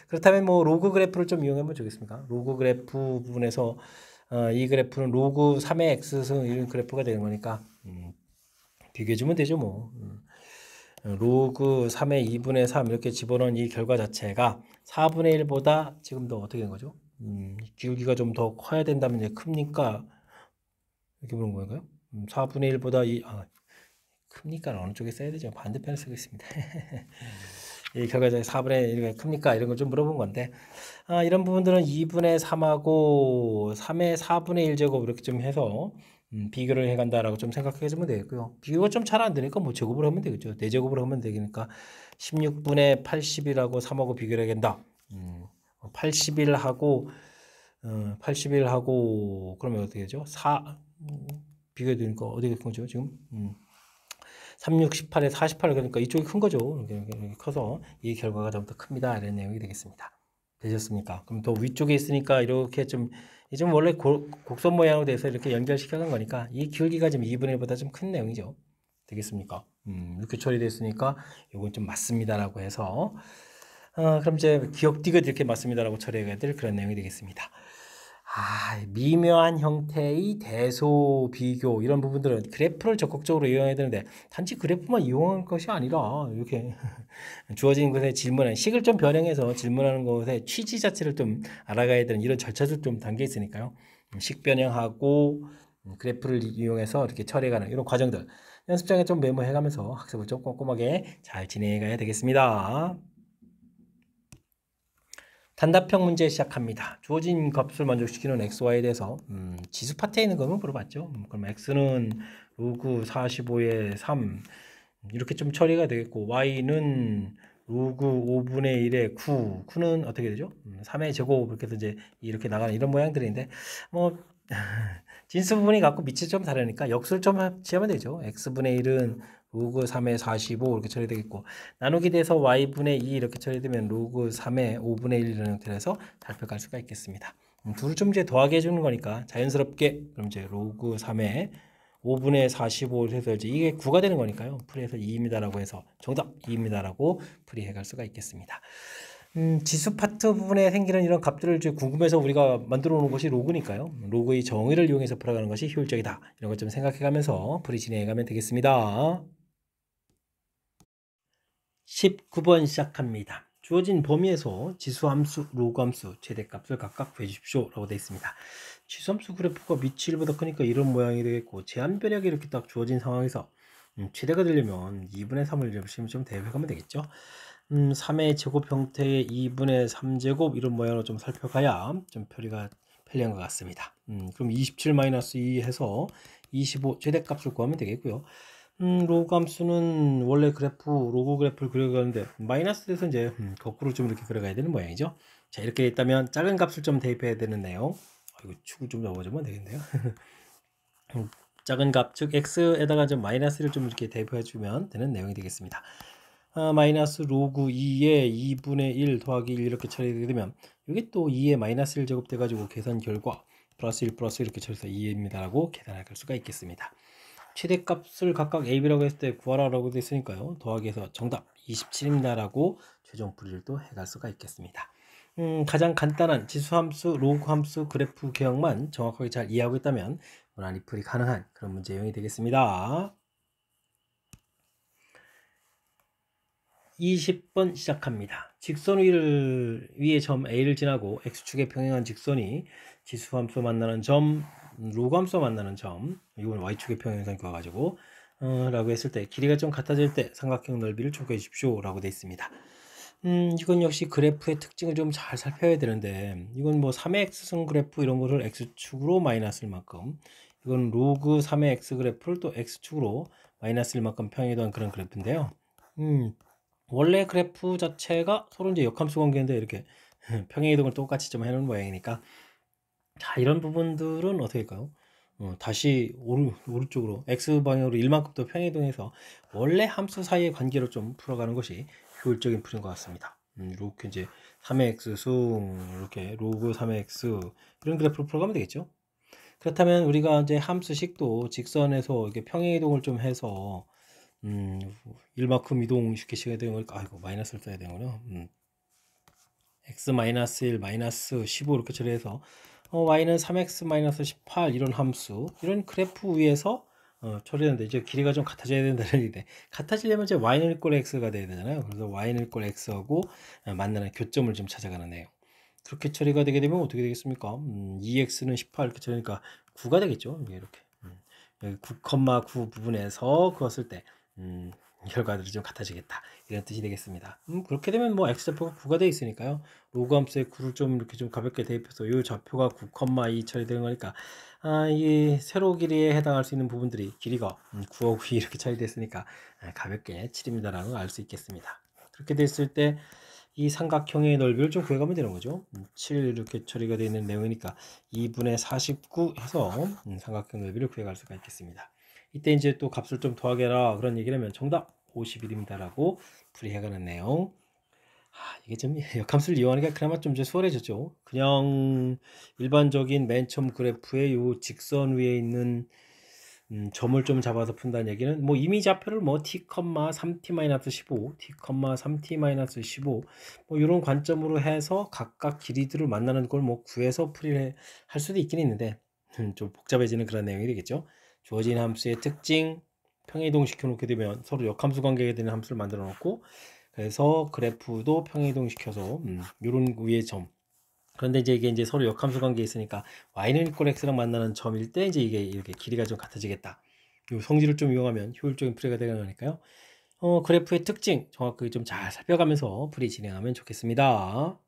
그렇다면 뭐 로그 그래프를 좀 이용하면 좋겠습니까? 로그 그래프 부분에서 이 그래프는 로그 3의 x승 이런 그래프가 되는 거니까 비교해주면 되죠 뭐. 로그 3의 2분의 3 이렇게 집어넣은 이 결과 자체가 4분의 1보다 지금 더 어떻게 된 거죠? 기울기가 좀 더 커야 된다면 이제 큽니까? 이렇게 보는 건가요? 4분의 1보다 큽니까? 어느 쪽에 써야 되죠? 반대편을 쓰고 있습니다. 이 결과적으로 4분의 1이 큽니까? 이런 걸 좀 물어본 건데 이런 부분들은 2분의 3하고 3의 4분의 1제곱 이렇게 좀 해서 비교를 해간다라고 좀 생각해 주면 되겠고요. 비교가 좀 잘 안 되니까 뭐 제곱을 하면 되겠죠. 대제곱을 하면 되니까 16분의 80이라고 3하고 비교를 해간다. 81하고 81하고 그러면 어떻게 되죠? 4 비교해 되니까 어디가 큰 거죠? 지금 36, 18에 48 그러니까 이쪽이 큰 거죠. 이렇게 커서 이 결과가 좀 더 큽니다. 이런 내용이 되겠습니다. 되셨습니까? 그럼 더 위쪽에 있으니까 이렇게 좀 원래 곡선 모양으로 돼서 이렇게 연결시켜 간 거니까 이 기울기가 지금 2분의 1보다 좀 큰 내용이죠. 되겠습니까? 이렇게 처리됐으니까 이건 좀 맞습니다라고 해서 그럼 이제 기억 디귿 이렇게 맞습니다라고 처리해야 될 그런 내용이 되겠습니다. 미묘한 형태의 대소 비교 이런 부분들은 그래프를 적극적으로 이용해야 되는데 단지 그래프만 이용할 것이 아니라 이렇게 주어진 것에 질문하는 식을 좀 변형해서 질문하는 것의 취지 자체를 좀 알아가야 되는 이런 절차도 좀 담겨 있으니까요. 식 변형하고 그래프를 이용해서 이렇게 처리해가는 이런 과정들 연습장에 좀 메모해가면서 학습을 좀 꼼꼼하게 잘 진행해가야 되겠습니다. 단답형 문제 시작합니다. 주어진 값을 만족시키는 x, y에 대해서 지수 파트에 있는 거면 물어봤죠. 그럼 x는 로그 45에 3 이렇게 좀 처리가 되겠고 y는 로그 5분의 1에 9 9는 어떻게 되죠? 3의 제곱 이렇게 해서 이제 이렇게 나가는 이런 모양들인데 뭐 진수 부분이 갖고 밑이 좀 다르니까 역수를 좀 합치하면 되죠. x분의 1은 로그 3의 45 이렇게 처리되겠고 나누기 돼서 y분의 2 이렇게 처리되면 로그 3의 5분의 1 이런 형태로 해서 살펴갈 수가 있겠습니다. 둘을 좀 이제 더하게 해주는 거니까 자연스럽게 그럼 이제 로그 3의 5분의 45 해서 이제 이게 9가 되는 거니까요. 풀이해서 2입니다라고 해서 정답 2입니다라고 풀이해갈 수가 있겠습니다. 지수 파트 부분에 생기는 이런 값들을 이제 궁금해서 우리가 만들어 놓은 것이 로그니까요. 로그의 정의를 이용해서 풀어가는 것이 효율적이다. 이런 것 좀 생각해 가면서 풀이 진행해 가면 되겠습니다. 19번 시작합니다. 주어진 범위에서 지수함수, 로그함수, 최대값을 각각 구해주십시오 라고 되어 있습니다. 지수함수 그래프가 밑이 1보다 크니까 이런 모양이 되겠고 제한변력이 이렇게 딱 주어진 상황에서 최대가 되려면 2분의 3을 열심히 좀 대입하면 되겠죠. 3의 제곱 형태의 2분의 3제곱 이런 모양으로 좀 살펴가야 좀 표리가 편리한 것 같습니다. 그럼 27-2 해서 25 최대값을 구하면 되겠고요. 로그 함수는 원래 로그 그래프를 그려가는데 마이너스 돼서 이제 거꾸로 좀 이렇게 그려가야 되는 모양이죠. 자, 이렇게 있다면 작은 값을 좀 대입해야 되는 내용. 이거 축을 좀 넣어주면 되겠네요. 작은 값, 즉 x에다가 좀 마이너스를 좀 이렇게 대입해 주면 되는 내용이 되겠습니다. 마이너스 로그 2에 2분의 1 더하기 1 이렇게 처리되게 되면 이게 또 2에 마이너스 1 제곱돼 가지고 계산 결과 플러스 1 플러스 이렇게 처리해서 2입니다라고 계산할 수가 있겠습니다. 최대값을 각각 a, b라고 했을 때 구하라라고 되어 있으니까요. 더하기해서 정답 27입니다라고 최종 풀이를 또 해갈 수가 있겠습니다. 가장 간단한 지수함수, 로그함수, 그래프 개형만 정확하게 잘 이해하고 있다면 무난히 풀이 가능한 그런 문제 유형이 되겠습니다. 20번 시작합니다. 직선 위에 점 A를 지나고 X축에 평행한 직선이 지수함수 만나는 점, 로그함수 만나는 점, 이건 Y축에 평행선 그어가지고 라고 했을 때 길이가 좀 같아질 때 삼각형 넓이를 촉구해 주십시오 라고 되어 있습니다. 이건 역시 그래프의 특징을 좀 잘 살펴야 되는데 이건 뭐 3의 X선 그래프 이런 거를 X축으로 마이너스일 만큼 이건 로그 3의 X 그래프를 또 X축으로 마이너스 1만큼 평행이동한 그런 그래프인데요. 원래 그래프 자체가 서로 이제 역함수 관계인데 이렇게 평행이동을 똑같이 좀 해놓은 모양이니까, 자, 이런 부분들은 어떻게 할까요? 다시 오른쪽으로 x방향으로 1만큼 더 평행이동해서 원래 함수 사이의 관계를 좀 풀어가는 것이 효율적인 풀인 것 같습니다. 이렇게 이제 3의 x승, 이렇게 로그 3의 x 이런 그래프를 풀어가면 되겠죠. 그렇다면 우리가 이제 함수식도 직선에서 이렇게 평행이동을 좀 해서 1만큼 이동시키셔야 되는 거니까, 아이고 마이너스를 써야 되는구나. x 마이너스 1 마이너스 15 이렇게 처리해서 y는 3x 마이너스 18 이런 함수, 이런 그래프 위에서 처리하는데, 이제 길이가 좀 같아져야 된다는 얘기인데, 같아지려면 이제 y는 이꼴 x가 돼야 되잖아요. 그래서 y는 이꼴 x하고 만나는 교점을 좀 찾아가는 내용. 그렇게 처리가 되게 되면 어떻게 되겠습니까? 2x는 18 이렇게 처리니까 9가 되겠죠. 이렇게 여기 9,9 부분에서 그었을 때 결과들이 좀 같아지겠다, 이런 뜻이 되겠습니다. 그렇게 되면 뭐 x좌표가 9가 되어 있으니까요, 로그 함수에 9를 좀 이렇게 좀 가볍게 대입해서 이 좌표가 9,2 처리되는 거니까, 이 세로 길이에 해당할 수 있는 부분들이 길이가 9하고 2 이렇게 처리됐으니까 가볍게 7입니다라는 걸 알 수 있겠습니다. 그렇게 됐을 때 이 삼각형의 넓이를 좀 구해가면 되는 거죠. 7 이렇게 처리가 되어 있는 내용이니까 2분의 49 해서 삼각형 넓이를 구해갈 수가 있겠습니다. 이때 이제 또 값을 좀 더하게라 그런 얘기를 하면 정답 51입니다라고 풀이해가는 내용. 이게 좀 역함수를 이용하니까 그나마 좀 이제 수월해졌죠. 그냥 일반적인 맨 처음 그래프의 요 직선 위에 있는 점을 좀 잡아서 푼다는 얘기는, 뭐 이미 좌표를 뭐 t, 3t-15, t, 3t-15 뭐 이런 관점으로 해서 각각 길이들을 만나는 걸 뭐 구해서 풀이를 할 수도 있긴 있는데, 좀 복잡해지는 그런 내용이 되겠죠. 주어진 함수의 특징 평행이동 시켜 놓게 되면 서로 역함수 관계가 되는 함수를 만들어 놓고, 그래서 그래프도 평행이동 시켜서 이런 위의 점, 그런데 이제 이게 이제 서로 역함수 관계에 있으니까 y는 이꼴 x랑 만나는 점일 때 이제 이게 이렇게 길이가 좀 같아지겠다, 이 성질을 좀 이용하면 효율적인 풀이가 되는 거니까요. 그래프의 특징 정확하게 좀 잘 살펴가면서 풀이 진행하면 좋겠습니다.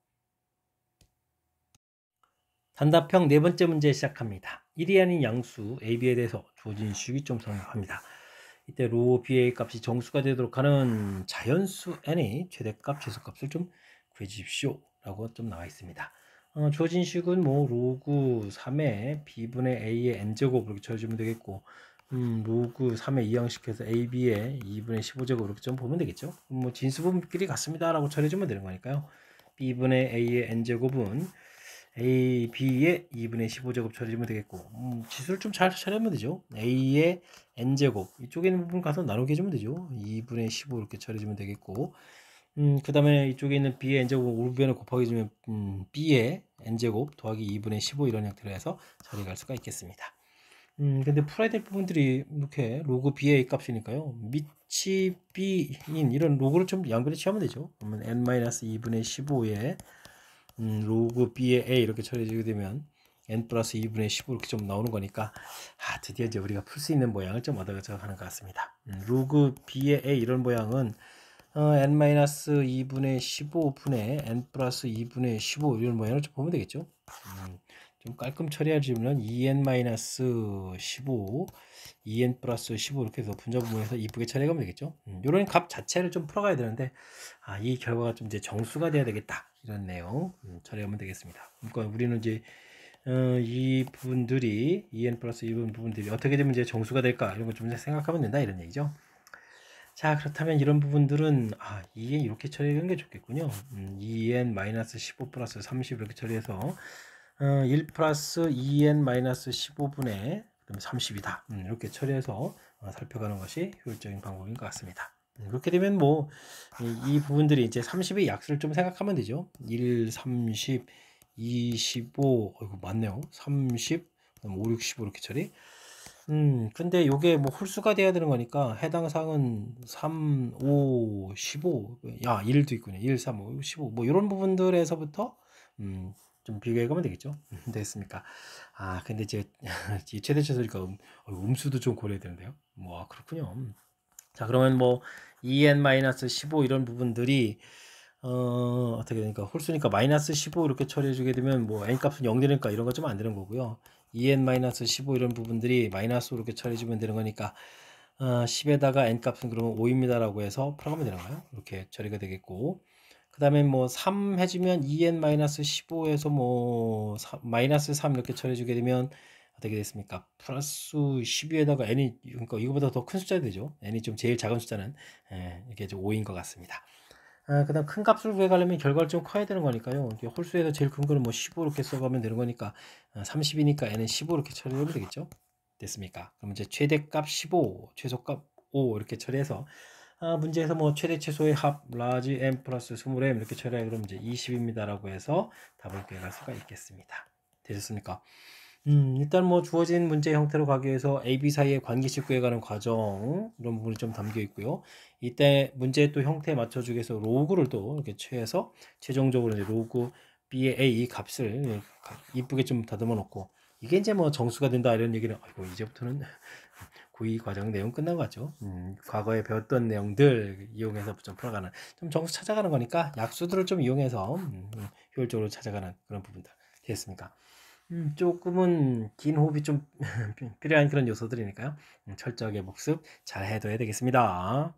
단답형 네 번째 문제 시작합니다. 1이 아닌 양수 a, b에 대해서 주어진 식이 좀 성립합니다. 이때 로 b의 값이 정수가 되도록 하는 자연수 n의 최대값, 최소값을 좀 구해주십시오 라고 좀 나와 있습니다. 주어진 식은 뭐 로그 3의 b분의 a의 n제곱 이렇게 쳐주면 되겠고, 로그 3의 이항식해서 ab의 2분의 15제곱 이렇게 좀 보면 되겠죠. 뭐 진수분끼리 같습니다 라고 처리해주면 되는 거니까요. b분의 a의 n제곱은 a, b의 2분의 15제곱 처리해주면 되겠고, 지수를 좀 잘 처리하면 되죠. a의 n제곱 이쪽에 있는 부분 가서 나누게 해주면 되죠. 2분의 15 이렇게 처리해주면 되겠고, 그 다음에 이쪽에 있는 b의 n제곱 우변을 곱하기 해주면 b의 n제곱 더하기 2분의 15 이런 형태로 해서 처리할 수가 있겠습니다. 근데 풀어야 될 부분들이 이렇게 로그 b의 a 값이니까요, 밑이 b인 이런 로그를 좀 연결해 취하면 되죠. 그러면 n-2분의 15에 로그 b의 a 이렇게 처리해주게 되면 n 플러스 2분의 15 이렇게 좀 나오는 거니까, 드디어 이제 우리가 풀 수 있는 모양을 좀 얻어가는 것 같습니다. 로그 b의 a 이런 모양은 n-2분의 15분의 n 플러스 2분의 15 이런 모양을 좀 보면 되겠죠. 좀 깔끔 처리해주면 2n-15 2n 플러스 15 이렇게 해서 분자 부분에서 이쁘게 처리하면 되겠죠. 이런 값 자체를 좀 풀어가야 되는데, 이 결과가 좀 이제 정수가 돼야 되겠다, 이런 내용 처리하면 되겠습니다. 그러니까 우리는 이제 이 부분들이 2n 플러스 2분 부분들이 어떻게 되면 이제 정수가 될까, 이런 거 좀 생각하면 된다, 이런 얘기죠. 자, 그렇다면 이런 부분들은 2n 이렇게 처리하는 게 좋겠군요. 2n-15 플러스 30 이렇게 처리해서 1 플러스 2n-15분의 30이다. 이렇게 처리해서 살펴가는 것이 효율적인 방법인 것 같습니다. 그렇게 되면 뭐 이 부분들이 이제 30의 약수를 좀 생각하면 되죠. 1, 30, 25, 이거 맞네요. 30, 5, 6, 15 이렇게 처리. 근데 요게 뭐 홀수가 돼야 되는 거니까 해당 사항은 3, 5, 15, 1도 있군요. 1, 3, 5, 15 뭐 이런 부분들에서부터 좀 비교해 가면 되겠죠. 됐습니까? 근데 이제 이 최대 최소니까 음수도 좀 고려해야 되는데요. 뭐 그렇군요. 자, 그러면 뭐 2n-15 이런 부분들이 어떻게 되니까 홀수니까 마이너스 15 이렇게 처리해 주게 되면 뭐 n 값은 0 되니까 이런 거 좀 안 되는 거고요. 2n-15 이런 부분들이 마이너스 이렇게 처리해 주면 되는 거니까 10에다가 n 값은 그러면 5입니다라고 해서 풀어가면 되는 거예요. 이렇게 처리가 되겠고, 그 다음에 뭐 3 해주면 2n-15에서 뭐 마이너스 3 이렇게 처리해주게 되면 어떻게 됐습니까? 플러스 12에다가 n이, 그러니까 이거보다 더 큰 숫자 되죠. n이 좀 제일 작은 숫자는 이게 좀 5인 것 같습니다. 그 다음 큰 값을 구해가려면 결과를 좀 커야 되는 거니까요. 이게 홀수에서 제일 큰 거는 뭐 15 이렇게 써가면 되는 거니까 30이니까 n은 15 이렇게 처리하면 되겠죠. 됐습니까? 그럼 이제 최대값 15, 최소값 5 이렇게 처리해서 문제에서 뭐 최대 최소의 합 라지 m 플러스 20m 이렇게 처리해 그러면 이제 20입니다라고 해서 답을 구해갈 수가 있겠습니다. 되셨습니까? 일단 뭐 주어진 문제 형태로 가기 위해서 A, B 사이의 관계식 구해가는 과정 이런 부분이 좀 담겨 있고요. 이때 문제의 또 형태에 맞춰주기 위해서 로그를 또 이렇게 취해서 최종적으로 이제 로그 B의 A 이 값을 이쁘게 좀 다듬어 놓고 이게 이제 뭐 정수가 된다 이런 얘기는 아이고 이제부터는 고2 과정 내용 끝난 것 같죠. 과거에 배웠던 내용들 이용해서 좀 풀어가는 좀 정수 찾아가는 거니까 약수들을 좀 이용해서 효율적으로 찾아가는 그런 부분들 되겠습니까? 조금은 긴 호흡이 좀 필요한 그런 요소들이니까요. 철저하게 복습 잘 해둬야 되겠습니다.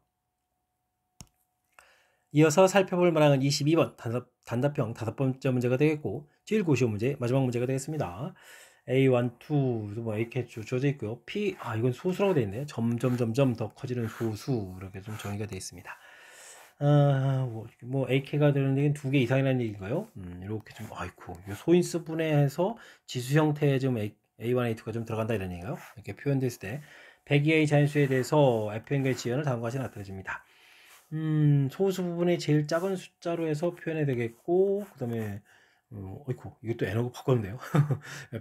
이어서 살펴볼 문항은 22번 단답형 5번째 문제가 되겠고 제일 고시원 문제 마지막 문제가 되겠습니다. A1, 2, 뭐 이렇게 주어져 있고요. P, 이건 소수라고 되어 있네요. 점점 더 커지는 소수 이렇게 좀 정의가 되어 있습니다. 뭐 AK가 되는 얘기는 2개 이상이라는 얘기인가요? 이렇게 좀 아이고 소인수 분해해서 지수 형태의 좀 A1, A2가 좀 들어간다 이런 얘기인가요? 이렇게 표현됐을 때 102의 자연수에 대해서 FN과의 지연을 다음과 같이 나타내줍니다. 소수 부분의 제일 작은 숫자로 해서 표현해야 되겠고 그 다음에 어이쿠 이것도 n하고 바꿨는데요.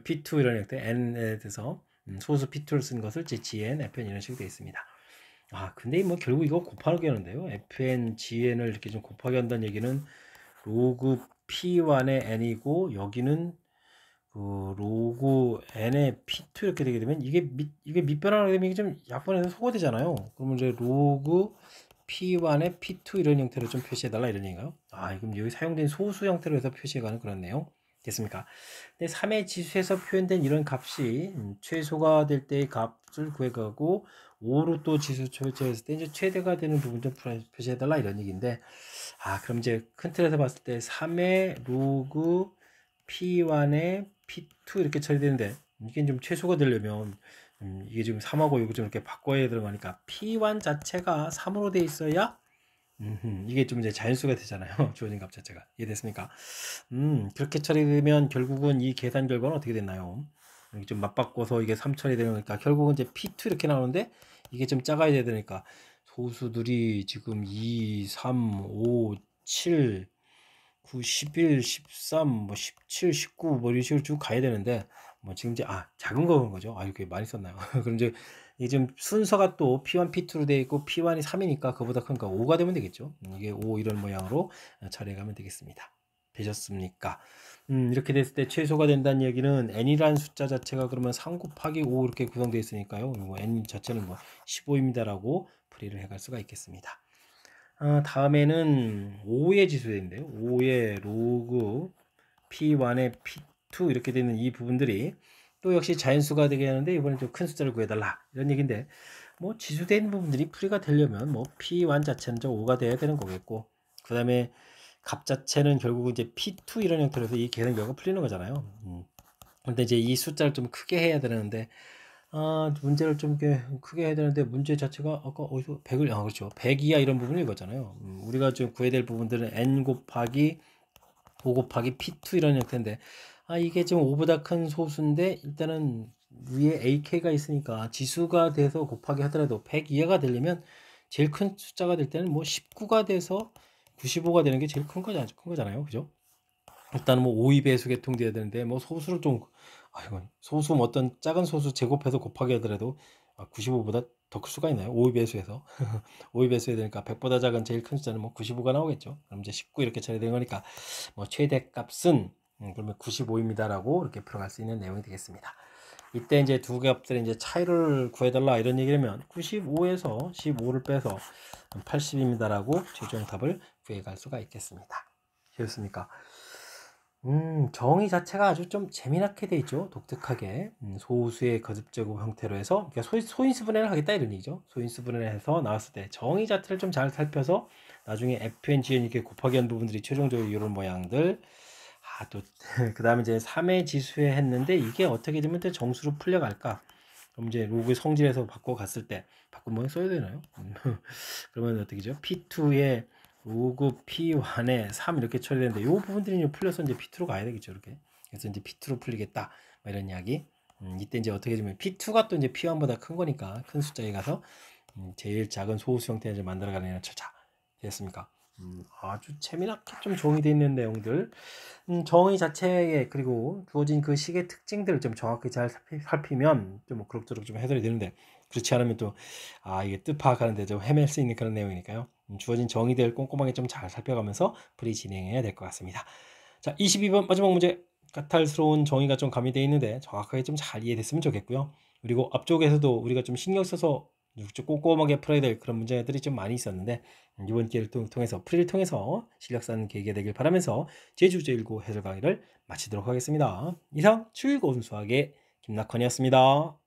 P2 이런 형태 n에 대해서 소수 P2를 쓴 것을 GN, FN 이런 식으로 되어 있습니다. 근데 뭐 결국 이거 곱하기 하는데요. FN, GN을 이렇게 좀 곱하기 한다는 얘기는 로그 P1의 n이고 여기는 그 로그 n의 P2 이렇게 되게 되면 이게 밑변하게 되면 이게 좀 약분해서 소가 되잖아요. 그러면 이제 로그 P1에 P2 이런 형태로 좀 표시해달라 이런 얘기인가요? 그럼 여기 사용된 소수 형태로 해서 표시해가는 그런 내용 됐습니까? 근데 3의 지수에서 표현된 이런 값이 최소가 될 때의 값을 구해가고 5로 또 지수 표시했을 때 이제 최대가 되는 부분 좀 표시해달라 이런 얘기인데 그럼 이제 큰 틀에서 봤을 때 3의 로그 P1에 P2 이렇게 처리되는데 이게 좀 최소가 되려면 이게 지금 3하고 이거 좀 이렇게 바꿔야 들어가니까 P1 자체가 3으로 돼 있어야 이게 좀 이제 자연수가 되잖아요. 주어진 값 자체가. 이해됐습니까? 그렇게 처리되면 결국은 이 계산 결과는 어떻게 됐나요? 이게 좀 맞바꿔서 이게 3 처리되는 거니까 결국은 이제 P2 이렇게 나오는데 이게 좀 작아야 되니까 소수들이 지금 2, 3, 5, 7, 9, 11, 13, 뭐 17, 19, 뭐 이런 식으로 쭉 가야 되는데, 뭐 지금 이제, 작은 거 그런 거죠. 이렇게 많이 썼나요? 그럼 이제, 이게 지금 순서가 또 P1, P2로 되어 있고, P1이 3이니까 그보다 큰니까 5가 되면 되겠죠. 이게 5 이런 모양으로 처리해 가면 되겠습니다. 되셨습니까? 이렇게 됐을 때 최소가 된다는 얘기는 n이라는 숫자 자체가 그러면 3 곱하기 5 이렇게 구성되어 있으니까요. n 자체는 뭐 15입니다라고 풀이를 해갈 수가 있겠습니다. 다음에는 5의 지수인데요. 5의 로그 P1의 P2 이렇게 되는 이 부분들이 또 역시 자연수가 되게 하는데 이번엔 좀 큰 숫자를 구해달라 이런 얘기인데 뭐 지수된 부분들이 풀이가 되려면 뭐 P1 자체는 좀 5가 돼야 되는 거겠고 그 다음에 값 자체는 결국 이제 P2 이런 형태로 해서 이 계산 결과가 풀리는 거잖아요. 근데 이제 이 숫자를 좀 크게 해야 되는데 문제를 좀 이렇게 크게 해야 되는데 문제 자체가 아까 어디서 100을 그렇죠. 100 이하 이런 부분을 읽었잖아요. 우리가 좀 구해야 될 부분들은 n 곱하기 5 곱하기 P2 이런 형태인데 이게 좀 5보다 큰 소수인데 일단은 위에 AK가 있으니까 지수가 돼서 곱하기 하더라도 100 이하가 되려면 제일 큰 숫자가 될 때는 뭐 19가 돼서 95가 되는 게 제일 큰 거잖아요. 그죠? 일단은 뭐 5의 배수 계통돼야 되는데 뭐 소수를 좀 이건 소수 뭐 어떤 작은 소수 제곱해서 곱하기 하더라도 95보다 더 클 수가 있나요? 5의 배수에서 5의 배수해야 되니까 100보다 작은 제일 큰 숫자는 뭐 95가 나오겠죠. 그럼 이제 19 이렇게 처리되는 거니까 뭐 최대값은 그러면 95입니다라고 이렇게 풀어갈 수 있는 내용이 되겠습니다. 이때 이제 두 값들의 이제 차이를 구해달라 이런 얘기라면 95에서 15를 빼서 80입니다라고 최종 답을 구해갈 수가 있겠습니다. 되었습니까? 정의 자체가 아주 좀 재미나게 돼 있죠. 독특하게. 소수의 거듭제곱 형태로 해서, 그러니까 소인수 분해를 하겠다 이런 얘기죠. 소인수 분해를 해서 나왔을 때 정의 자체를 좀 잘 살펴서 나중에 FNGN 이렇게 곱하기 한 부분들이 최종적으로 이런 모양들. 또, 그 다음에 이제 3의 지수에 했는데 이게 어떻게 되면 또 정수로 풀려갈까? 그럼 이제 로그의 성질에서 바꿔갔을 때, 바꾼 모양 써야 되나요? 그러면 어떻게죠? P2에 로그 P1에 3 이렇게 처리되는데 이 부분들이 이제 풀려서 이제 P2로 가야 되겠죠, 이렇게. 그래서 이제 P2로 풀리겠다, 뭐 이런 이야기. 이때 이제 어떻게 되면 P2가 또 이제 P1보다 큰 거니까 큰 숫자에 가서 제일 작은 소수 형태를 이제 만들어가는 절차 됐습니까? 아주 재미나게 좀 정의되어 있는 내용들. 정의 자체에 그리고 주어진 그 식의 특징들을 좀 정확히 잘 살피면 좀 뭐 그럭저럭 좀 해설이 되는데, 그렇지 않으면 또 이게 뜻 파악하는데 좀 헤맬 수 있는 그런 내용이니까요. 주어진 정의들 꼼꼼하게 좀 잘 살펴가면서 풀이 진행해야 될 것 같습니다. 자, 22번 마지막 문제. 까탈스러운 정의가 좀 가미되어 있는데 정확하게 좀 잘 이해됐으면 좋겠고요. 그리고 앞쪽에서도 우리가 좀 신경 써서 좀 꼼꼼하게 풀어야 될 그런 문제들이 좀 많이 있었는데, 이번 기회를 통해서 풀이를 통해서 실력 쌓는 계기가 되길 바라면서 제주 제1고 해설 강의를 마치도록 하겠습니다. 이상 즐거운 수학의 김낙헌이었습니다.